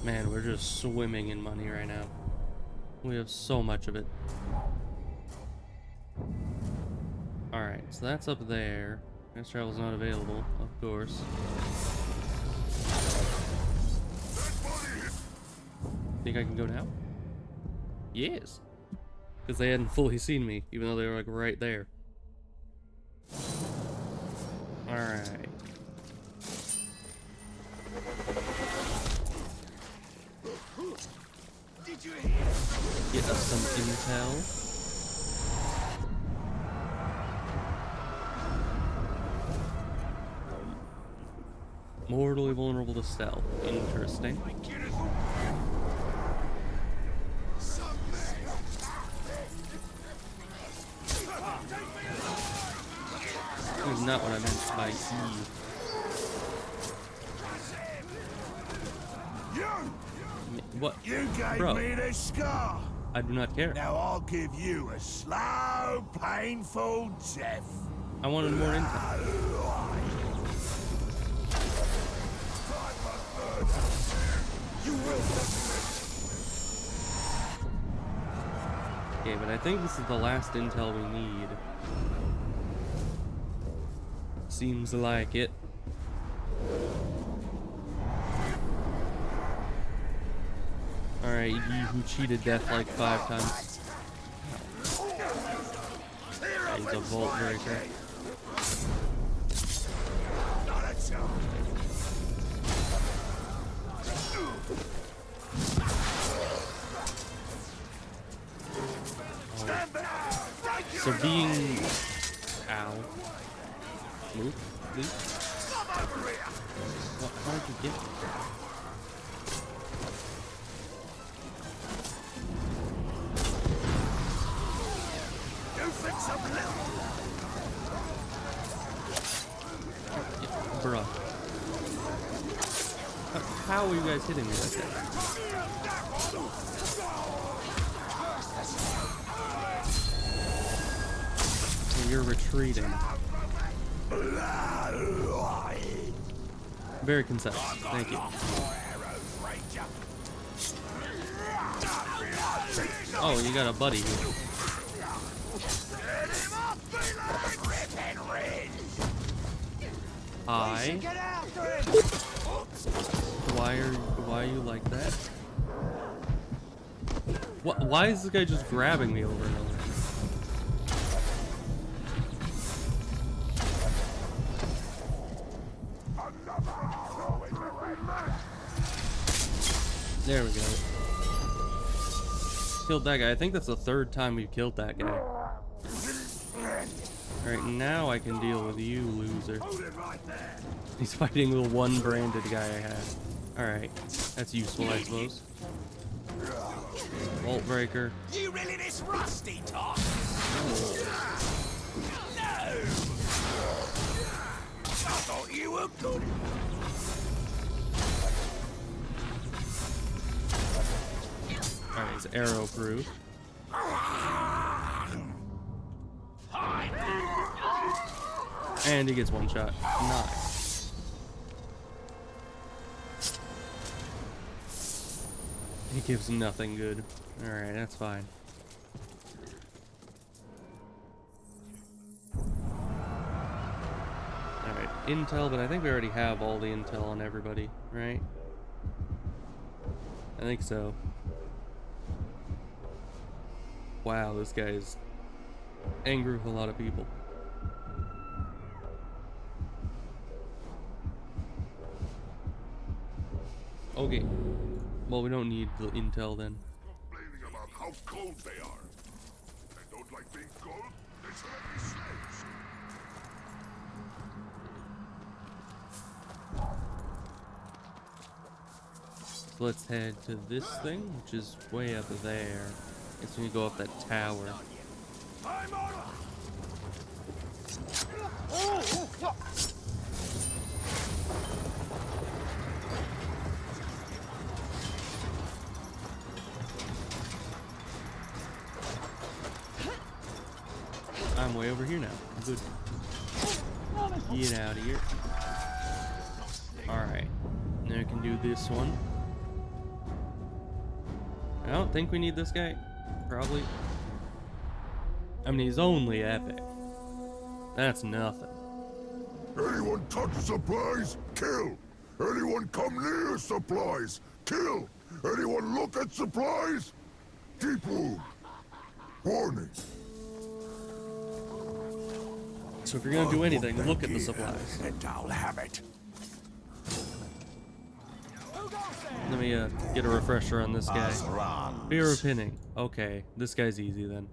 Man, we're just swimming in money right now. We have so much of it. Alright, so that's up there. Fast travel's not available, of course. Think I can go now? Yes. Because they hadn't fully seen me, even though they were like right there. Alright. Get us some intel. Mortally vulnerable to stealth. Interesting. That is not what I meant by E. What?
You gave
Bro,
me the scar.
I do not care.
Now I'll give you a slow, painful death.
I wanted more intel.
You will.
Okay, but I think this is the last intel we need. Seems like it. Alright, you who cheated death like 5 times. He's a vault breaker. So being... Ow. Move, please. What, how did you get me? Bruh. How are you guys hitting me like that? Oh, you're retreating. Very concise. Thank you. Oh, you got a buddy here. Hi. Why are you like that? What? Why is this guy just grabbing me over and over? There we go. Killed that guy. I think that's the 3rd time we've killed that guy. Alright, now I can deal with you, loser. He's fighting the one branded guy I had. Alright, that's useful, I suppose. Vault breaker.
You really this rusty, Tom? No! I thought you were good.
Alright, it's arrow proof. And he gets 1 shot. Nice. He gives nothing good. Alright, that's fine. Alright, intel, but I think we already have all the intel on everybody, right? I think so. Wow, this guy is angry with a lot of people. Okay. Well, we don't need the intel then.
Complaining about how cold they are. They don't like being cold. They should have be slaves.
So let's head to this thing, which is way up there. Guess we can go up that tower. I'm way over here now. I'm good. Get out of here. Alright. Now I can do this one. I don't think we need this guy. Probably. I mean, he's only epic. That's nothing.
Anyone touch supplies? Kill! Anyone come near supplies? Kill! Anyone look at supplies? Deep wound. Warning.
So if you're gonna do anything, look at the supplies.
And I'll have it.
Let me get a refresher on this guy.
Runs.
Fear of pinning. Okay, this guy's easy then.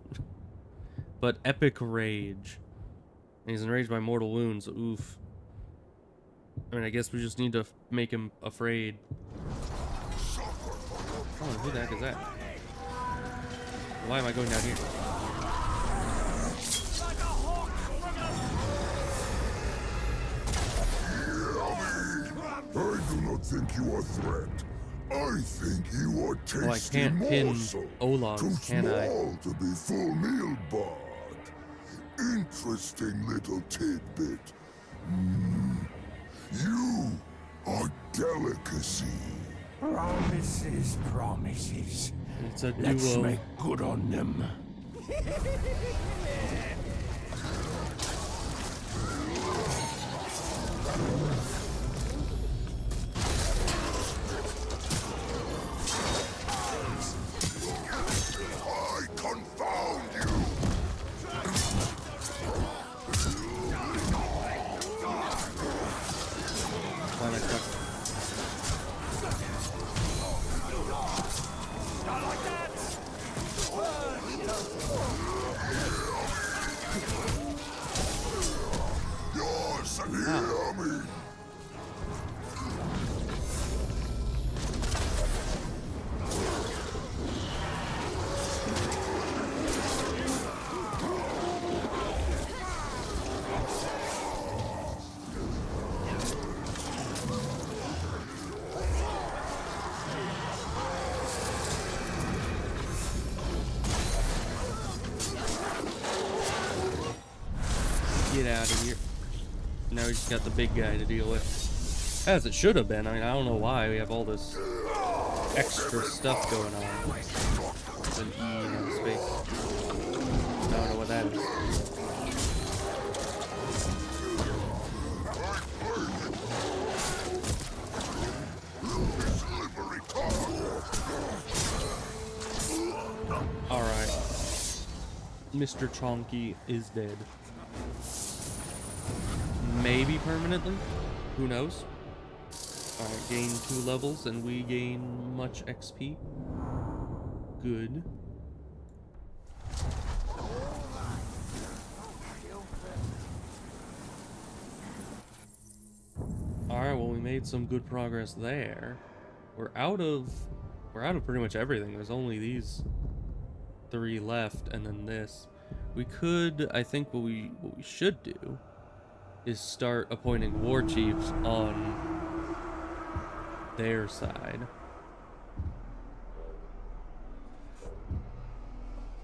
But epic rage. And he's enraged by mortal wounds. Oof. I mean, I guess we just need to make him afraid. Oh, who the heck is that? Why am I going down here?
I do not think you are a threat. I I think you are tasty
Oh, I can't pin
morsel.
Olags,
Too
can I?
small to be full meal bought. Interesting little tidbit. You are delicacy.
Promises, promises.
It's a
Let's
duo.
make good on them.
I confound you!
Why am I stuck?
You're so yummy!
Get out of here. Now we just got the big guy to deal with. As it should have been. I mean, I don't know why we have all this extra stuff going on. With an E in space. I don't know what that is. Alright. Mr. Chonky is dead. Maybe permanently? Who knows? Alright, gain 2 levels and we gain much XP. Good. Alright, well we made some good progress there. We're out of pretty much everything. There's only these 3 left and then this. We could, I think what we should do is start appointing war chiefs on their side.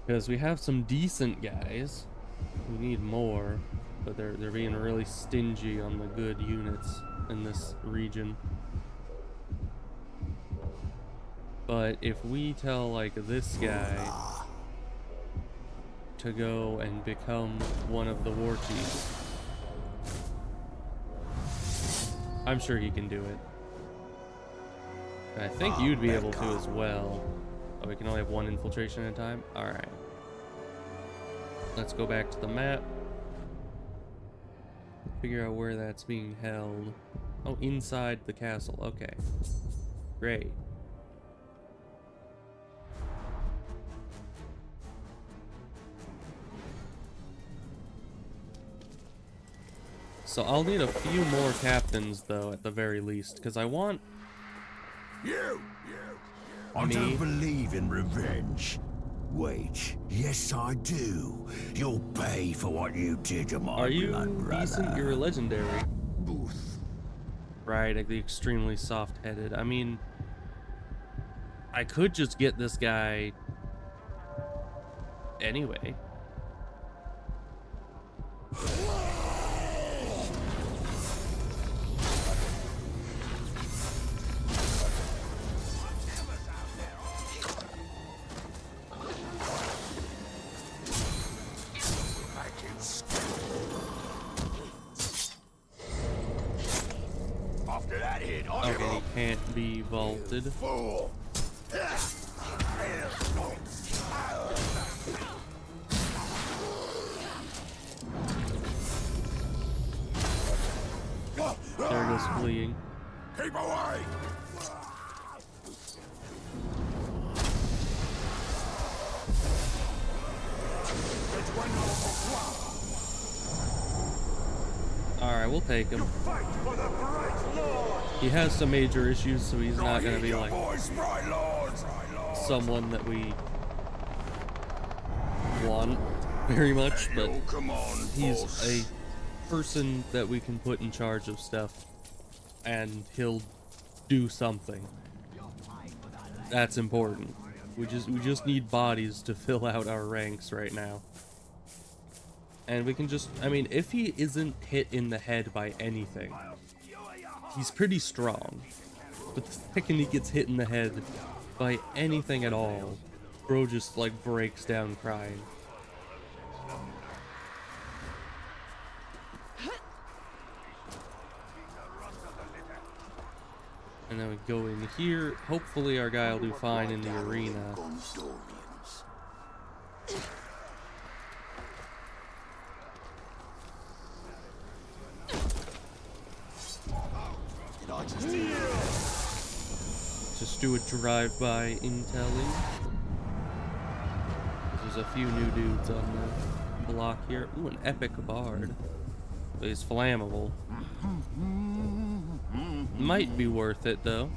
Because we have some decent guys. We need more, but they're being really stingy on the good units in this region. But if we tell like this guy to go and become one of the war chiefs, I'm sure he can do it. And I think you'd be able to as well. Oh, we can only have 1 infiltration at a time? Alright. Let's go back to the map. Figure out where that's being held. Oh, inside the castle. Okay. Great. So I'll need a few more captains, though, at the very least, because I want...
I don't believe in revenge. Wait, yes I do. You'll pay for what you did to my
Are you
blood brother.
decent? You're a legendary. Right, like the extremely soft-headed. I mean, I could just get this guy anyway. Okay, he can't be vaulted. There goes fleeing.
Keep away!
Alright, we'll take him. He has some major issues, so he's not gonna be like someone that we want very much, but he's a person that we can put in charge of stuff and he'll do something. That's important. We just need bodies to fill out our ranks right now. And we can just, I mean, if he isn't hit in the head by anything, he's pretty strong. But the second he gets hit in the head by anything at all, bro just like breaks down crying. And then we go in here. Hopefully our guy will do fine in the arena. Just do a drive-by intelling. There's a few new dudes on the block here. Ooh, an epic bard. But he's flammable. Might be worth it though.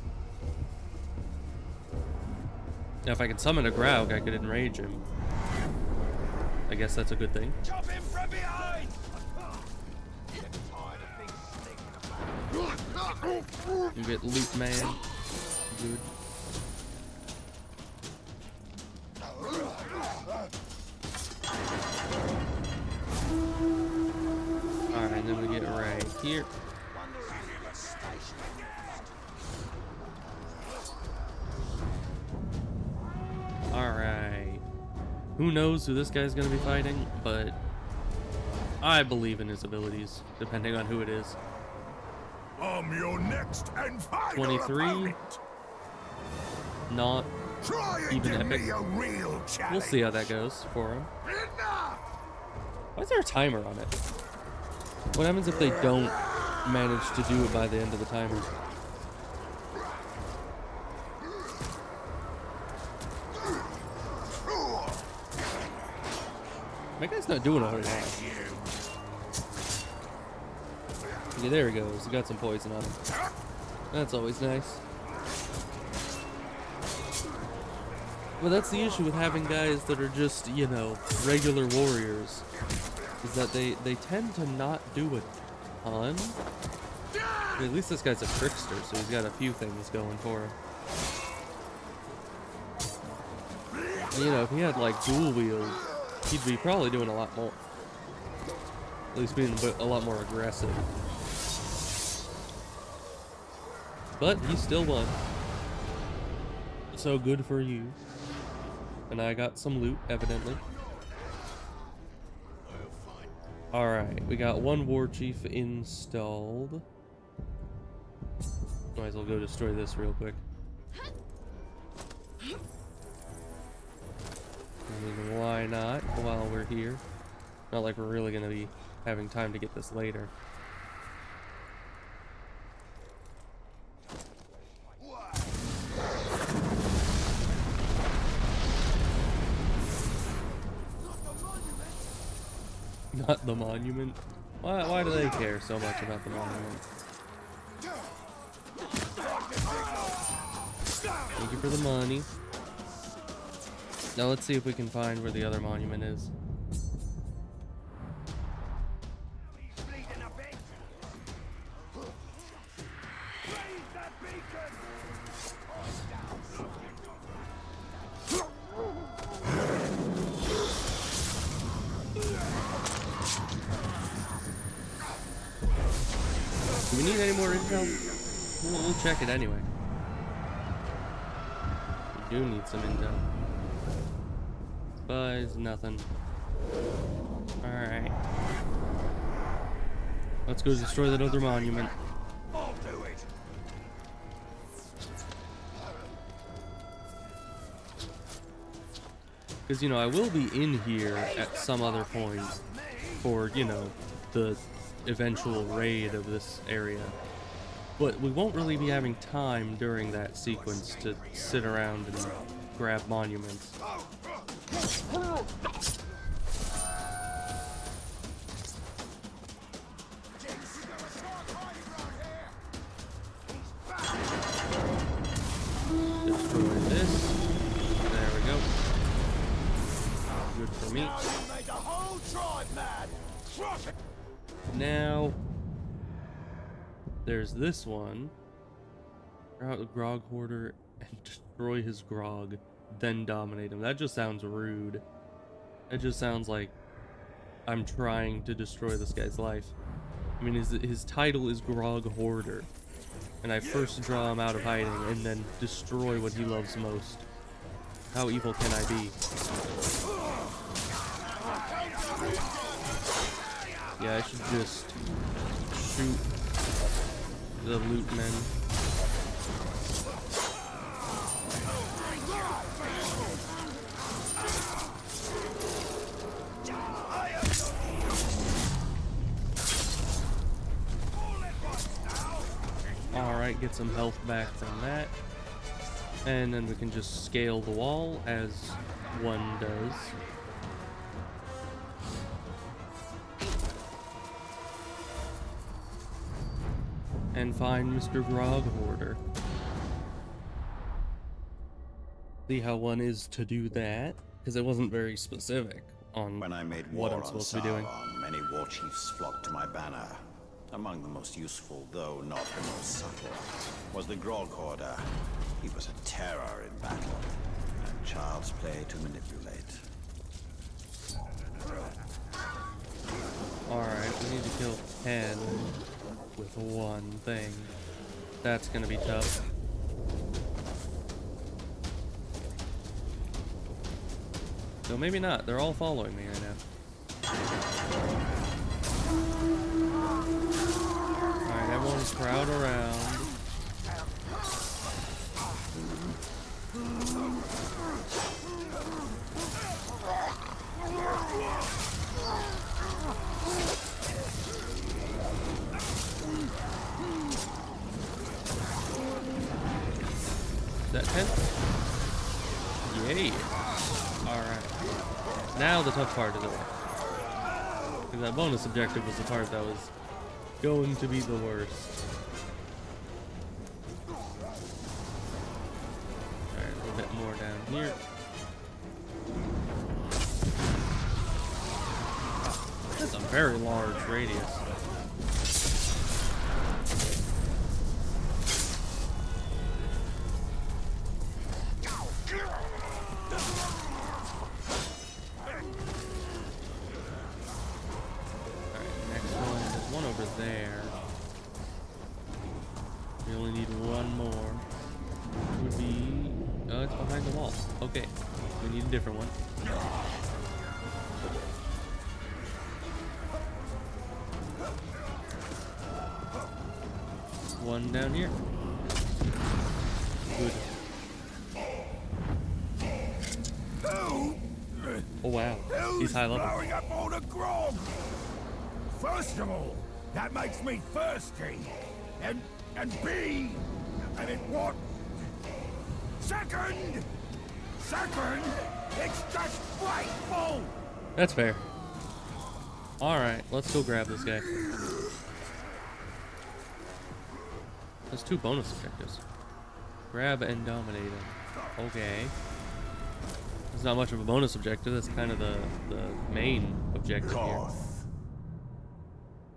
Now if I can summon a Graug, I could enrage him. I guess that's a good thing.
Chop him from behind!
You get loot man. Good. Alright, then we get right here. Alright. Who knows who this guy's gonna be fighting, but I believe in his abilities, depending on who it is.
I'm your next and final
23.
opponent.
Not
Try and
even
give
epic.
me a real challenge.
We'll see how that goes for him. Why is there a timer on it? What happens if they don't manage to do it by the end of the timer? My guy's not doing a whole lot. Okay, there he goes. He got some poison on him. That's always nice. Well, that's the issue with having guys that are just, you know, regular warriors. Is that they tend to not do a ton. I mean, at least this guy's a trickster, so he's got a few things going for him. And, you know, if he had, like, dual wield, he'd be probably doing a lot more. At least being a lot more aggressive. But he still won. So good for you. And I got some loot, evidently. Alright, we got one war chief installed. Might as well go destroy this real quick. I mean, why not while we're here? Not like we're really going to be having time to get this later. Not the monument? Why do they care so much about the monument? Thank you for the money. Now let's see if we can find where the other monument is. Do we need any more intel? We'll check it anyway. We do need some intel. Buzz, nothing. Alright. Let's go destroy that other monument.
I'll do it.
Because, you know, I will be in here at some other point for, you know, the eventual raid of this area. But we won't really be having time during that sequence to sit around and grab monuments. Destroy this. There we go. Good for me. Now, there's this one. Grog Hoarder and destroy his grog, then dominate him. That just sounds rude. It just sounds like I'm trying to destroy this guy's life. I mean, his title is Grog Hoarder, and I first draw him out of hiding and then destroy what he loves most. How evil can I be? Yeah, I should just shoot the loot men. Alright, get some health back from that. And then we can just scale the wall as one does. And find Mr. Grog Hoarder. See how one is to do that? Because it wasn't very specific on
When I made
what
war
I'm
on
supposed to be doing.
Sauron, many war chiefs flocked to my banner. Among the most useful, though not the most subtle, was the Grog Hoarder. He was a terror in battle, and child's play to manipulate.
Alright, we need to kill 10 with one thing. That's gonna be tough. So maybe not. They're all following me right now. Alright, everyone crowd around. Is that 10? Yay. Alright. Now the tough part is over. Because that bonus objective was the part that was going to be the worst. Alright, a little bit more down here. That's a very large radius. There. We only need one more. It would be... Oh, it's behind the wall. Okay. We need a different one. One down here. Good. Oh wow. He's high level.
Blowing up all the grog? First of all, that makes me thirsty. And B, and it what? Second, it's just frightful.
That's fair. Alright, let's go grab this guy. There's 2 bonus objectives. Grab and dominate him. Okay. It's not much of a bonus objective, that's kind of the main objective here.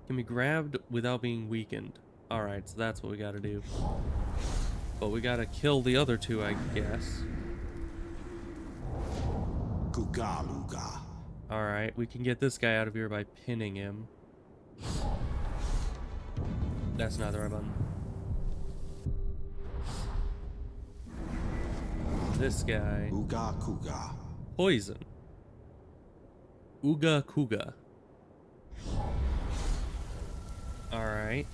Can be grabbed without being weakened. Alright, so that's what we gotta do. But we gotta kill the other 2, I guess. Alright, we can get this guy out of here by pinning him. That's not the right button. This guy.
Uga Kuga.
Poison. Uga Kuga. Alright.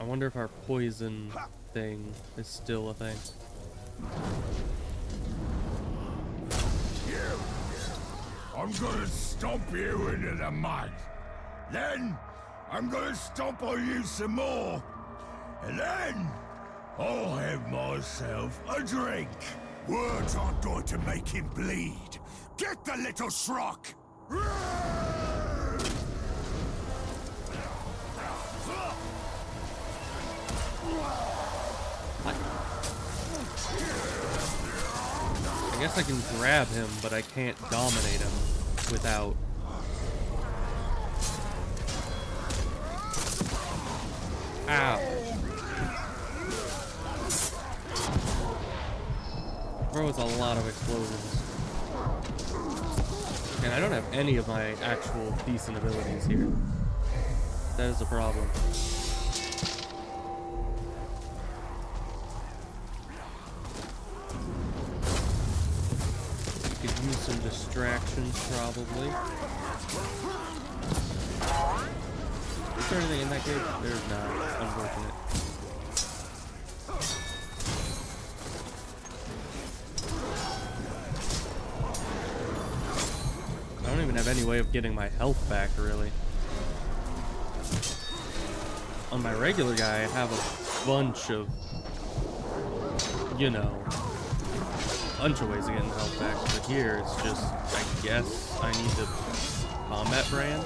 I wonder if our poison thing is still a thing.
I'm gonna stomp you into the mud. Then, I'm gonna stomp on you some more. And then, I'll have myself a drink. Words aren't going to make him bleed. Get the little schrock!
I guess I can grab him, but I can't dominate him without... Ow. throws a lot of explosions. And I don't have any of my actual decent abilities here. That is a problem. You could use some distractions, probably. Is there anything in that cave? There's not. Unfortunate. I don't even have any way of getting my health back, really. On my regular guy, I have a bunch of, you know, bunch of ways of getting health back. But here, it's just, I guess I need to combat brand.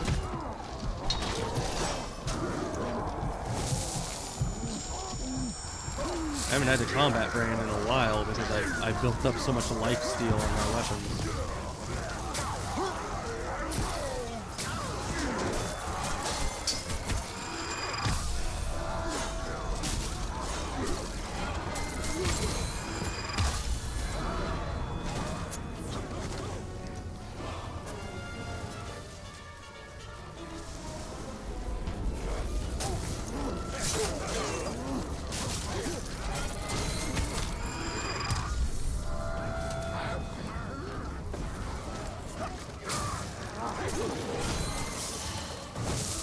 I haven't had to combat brand in a while because I built up so much life steal on my weapons.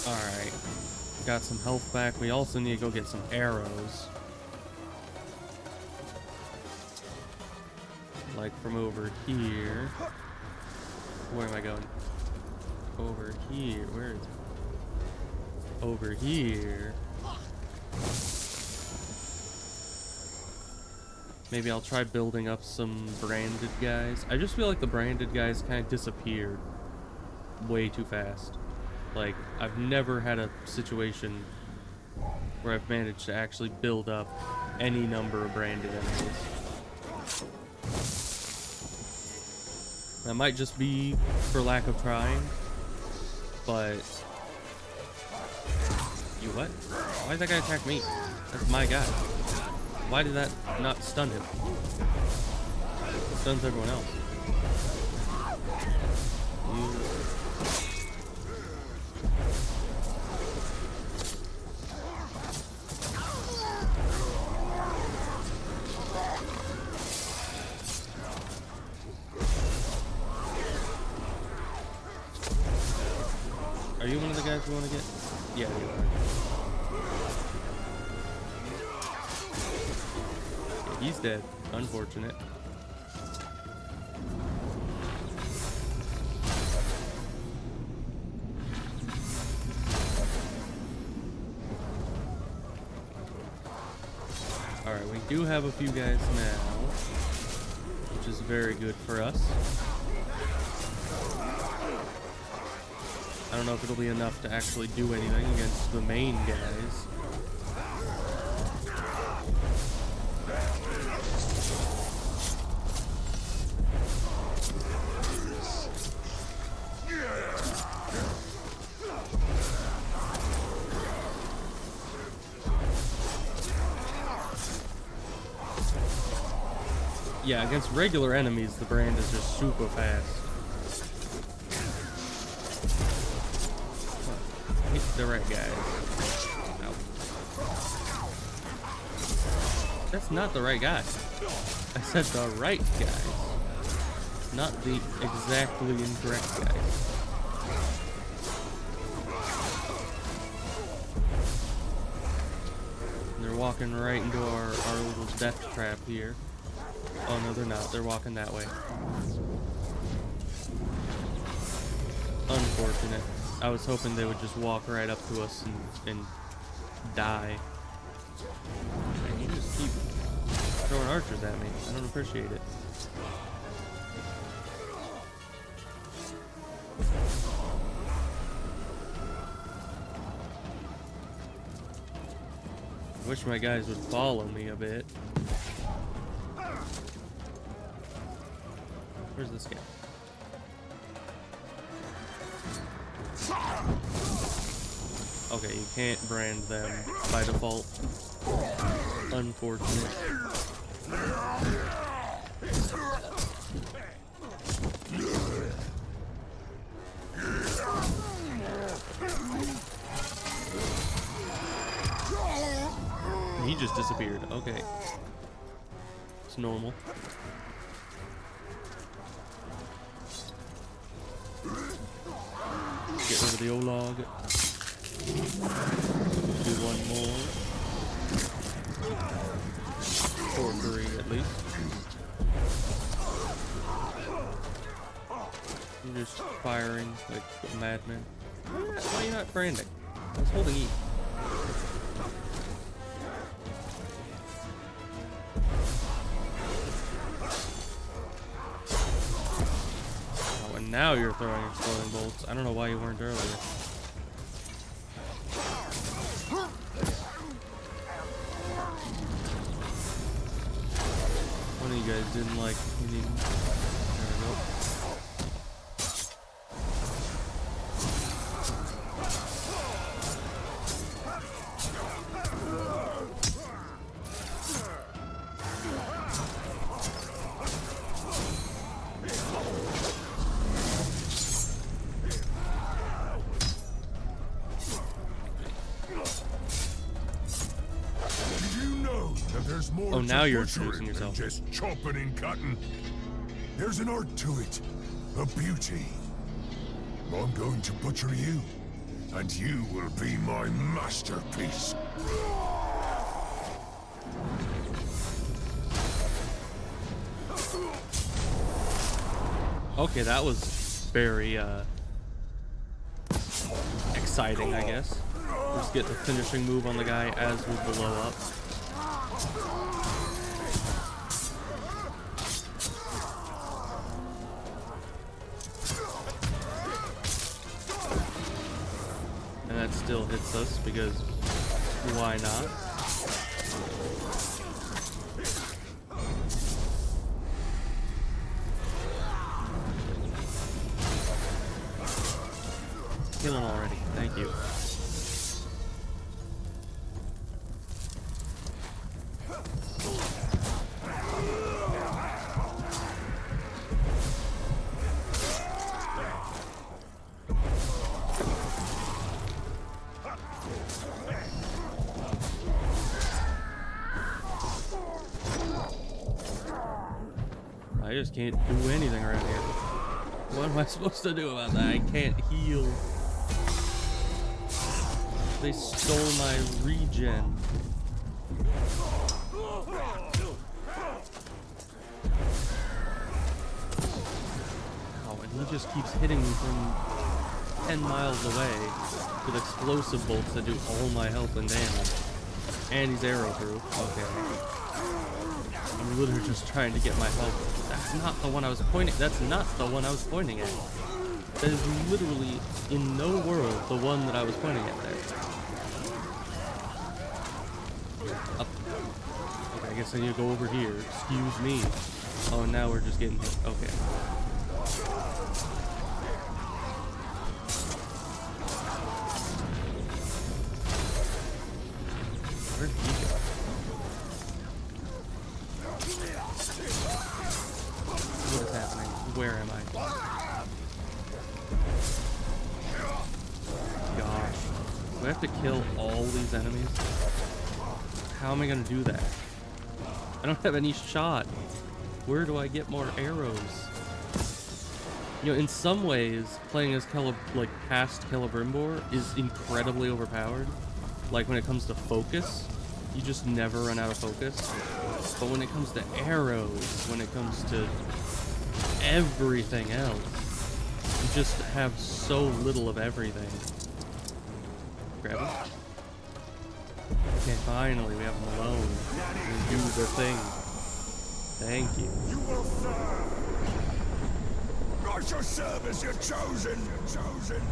Alright, got some health back. We also need to go get some arrows. Like from over here. Where am I going? Over here. Where is it? Over here. Maybe I'll try building up some branded guys. I just feel like the branded guys kind of disappeared way too fast. Like, I've never had a situation where I've managed to actually build up any number of branded enemies. That might just be for lack of trying, but... You what? Why did that guy attack me? That's my guy. Why did that not stun him? It stuns everyone else. Are you one of the guys we want to get? Yeah, you are. Yeah, he's dead. Unfortunate. Alright, we do have a few guys now, which is very good for us. I don't know if it'll be enough to actually do anything against the main guys. Yeah, against regular enemies, the brand is just super fast. Hit the right guy. Ow. That's not the right guy. I said the right guy, not the exactly incorrect guy. They're walking right into our little death trap here. Oh no, they're not. They're walking that way. Unfortunate. I was hoping they would just walk right up to us and die. Man, you just keep throwing archers at me. I don't appreciate it. I wish my guys would follow me a bit. Where's this guy? Okay, you can't brand them by default. Unfortunate. just disappeared. Okay. It's normal. Get rid of the O-log. Do one more. Or 3 at least. You're just firing like a madman. Why are you not branding? I was holding E. Oh, and now you're throwing exploding bolts. I don't know why you weren't earlier. One of you guys didn't like. You need. There we go.
More
oh, now you're
butchering
introducing yourself.
than just chopping and cutting. There's an art to it, a beauty. I'm going to butcher you, and you will be my masterpiece.
Okay, that was very exciting, I guess. Just get the finishing move on the guy as we blow up. And that still hits us because why not? Killing already. Thank you. I just can't do anything around here. What am I supposed to do about that? I can't heal. They stole my regen. Oh, and he just keeps hitting me from 10 miles away with explosive bolts that do all my health and damage. And he's arrow proof. Okay. I'm literally just trying to get my health. That's not the one I was pointing. That's not the one I was pointing at. That is literally in no world the one that I was pointing at there. Up. Okay, I guess I need to go over here. Excuse me. Oh, now we're just getting hit. Okay. Where did he go? What is happening? Where am I? Gosh. Do I have to kill all these enemies? How am I gonna do that? I don't have any shot. Where do I get more arrows? You know, in some ways, playing as past Celebrimbor is incredibly overpowered. Like when it comes to focus, you just never run out of focus. But when it comes to arrows, when it comes to everything else, you just have so little of everything. Grab it. Okay, finally, we have him alone. We do the thing. Thank you.
You will serve. At your service, you're chosen. You're chosen.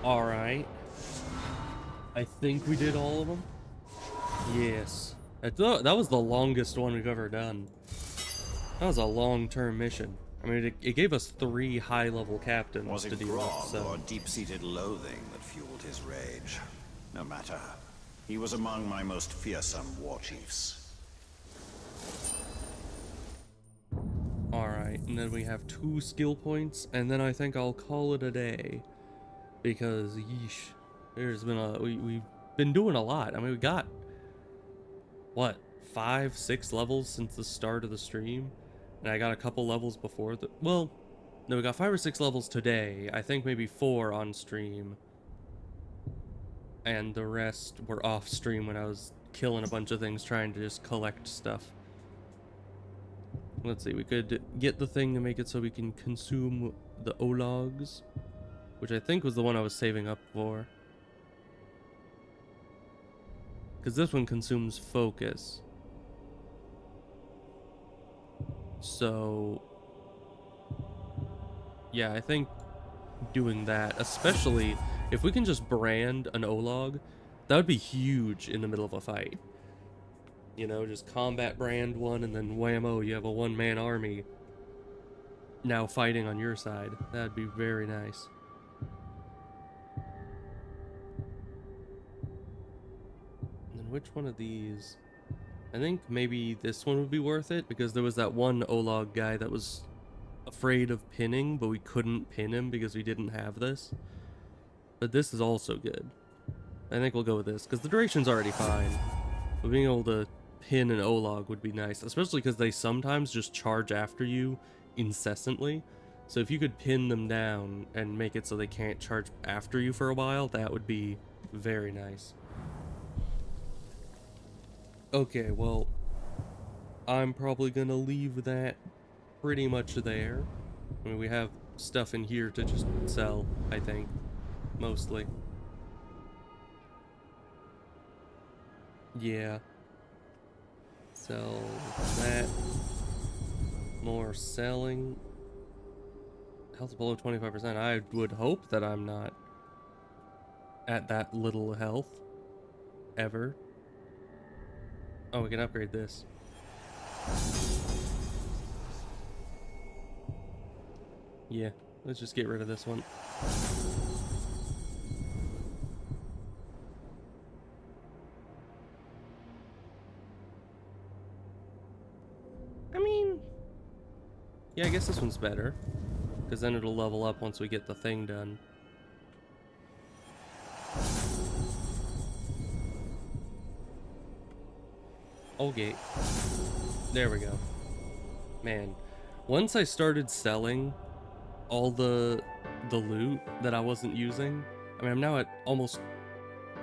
Alright. I think we did all of them. Yes. That was the longest one we've ever done. That was a long-term mission. I mean, it gave us 3 high-level captains
Was
to
it
deal with.
grog
So.
or deep-seated loathing that fueled his rage? No matter. He was among my most fearsome war chiefs.
Alright, and then we have 2 skill points, and then I think I'll call it a day. Because, yeesh, there's been we been doing a lot. I mean, we got, what, 5, 6 levels since the start of the stream? And I got a couple levels before the, well, no, we got 5 or 6 levels today. I think maybe 4 on stream. And the rest were off stream when I was killing a bunch of things trying to just collect stuff. Let's see, we could get the thing to make it so we can consume the Ologs, which I think was the one I was saving up for. Because this one consumes focus. So, yeah, I think doing that, especially if we can just brand an Olog, that would be huge in the middle of a fight. You know, just combat brand one, and then whammo, you have a one-man army now fighting on your side. That'd be very nice. And then which one of these? I think maybe this one would be worth it, because there was that one Olog guy that was afraid of pinning, but we couldn't pin him because we didn't have this. But this is also good. I think we'll go with this, because the duration's already fine. But being able to pin an Olog would be nice, especially because they sometimes just charge after you incessantly. So if you could pin them down and make it so they can't charge after you for a while, that would be very nice. Okay, well, I'm probably gonna leave that pretty much there. I mean, we have stuff in here to just sell, I think, mostly. Yeah. Sell that. More selling. Health below 25%. I would hope that I'm not at that little health ever. Oh, we can upgrade this. Yeah, let's just get rid of this one. I mean, yeah, I guess this one's better, because then it'll level up once we get the thing done. Okay, there we go. Man, once I started selling all the loot that I wasn't using, I mean, I'm now at almost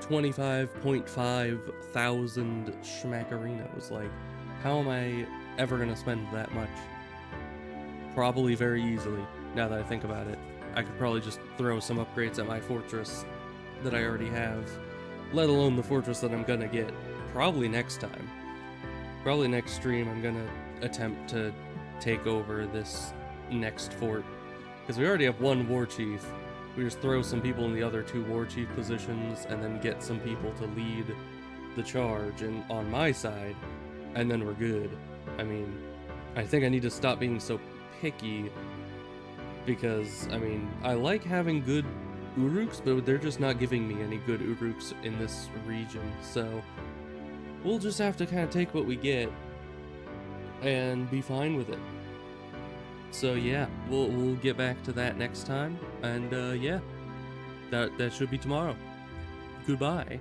25.5 thousand schmackerinos. Like, how am I ever gonna spend that much? Probably very easily, now that I think about it. I could probably just throw some upgrades at my fortress that I already have, let alone the fortress that I'm gonna get probably next time. Probably next stream I'm gonna attempt to take over this next fort, because we already have one war chief. We just throw some people in the other 2 war chief positions and then get some people to lead the charge and on my side, and then we're good. I mean, I think I need to stop being so picky, because, I mean, I like having good Uruks, but they're just not giving me any good Uruks in this region, so we'll just have to kind of take what we get and be fine with it. So yeah, we'll get back to that next time, and yeah, that should be tomorrow. Goodbye.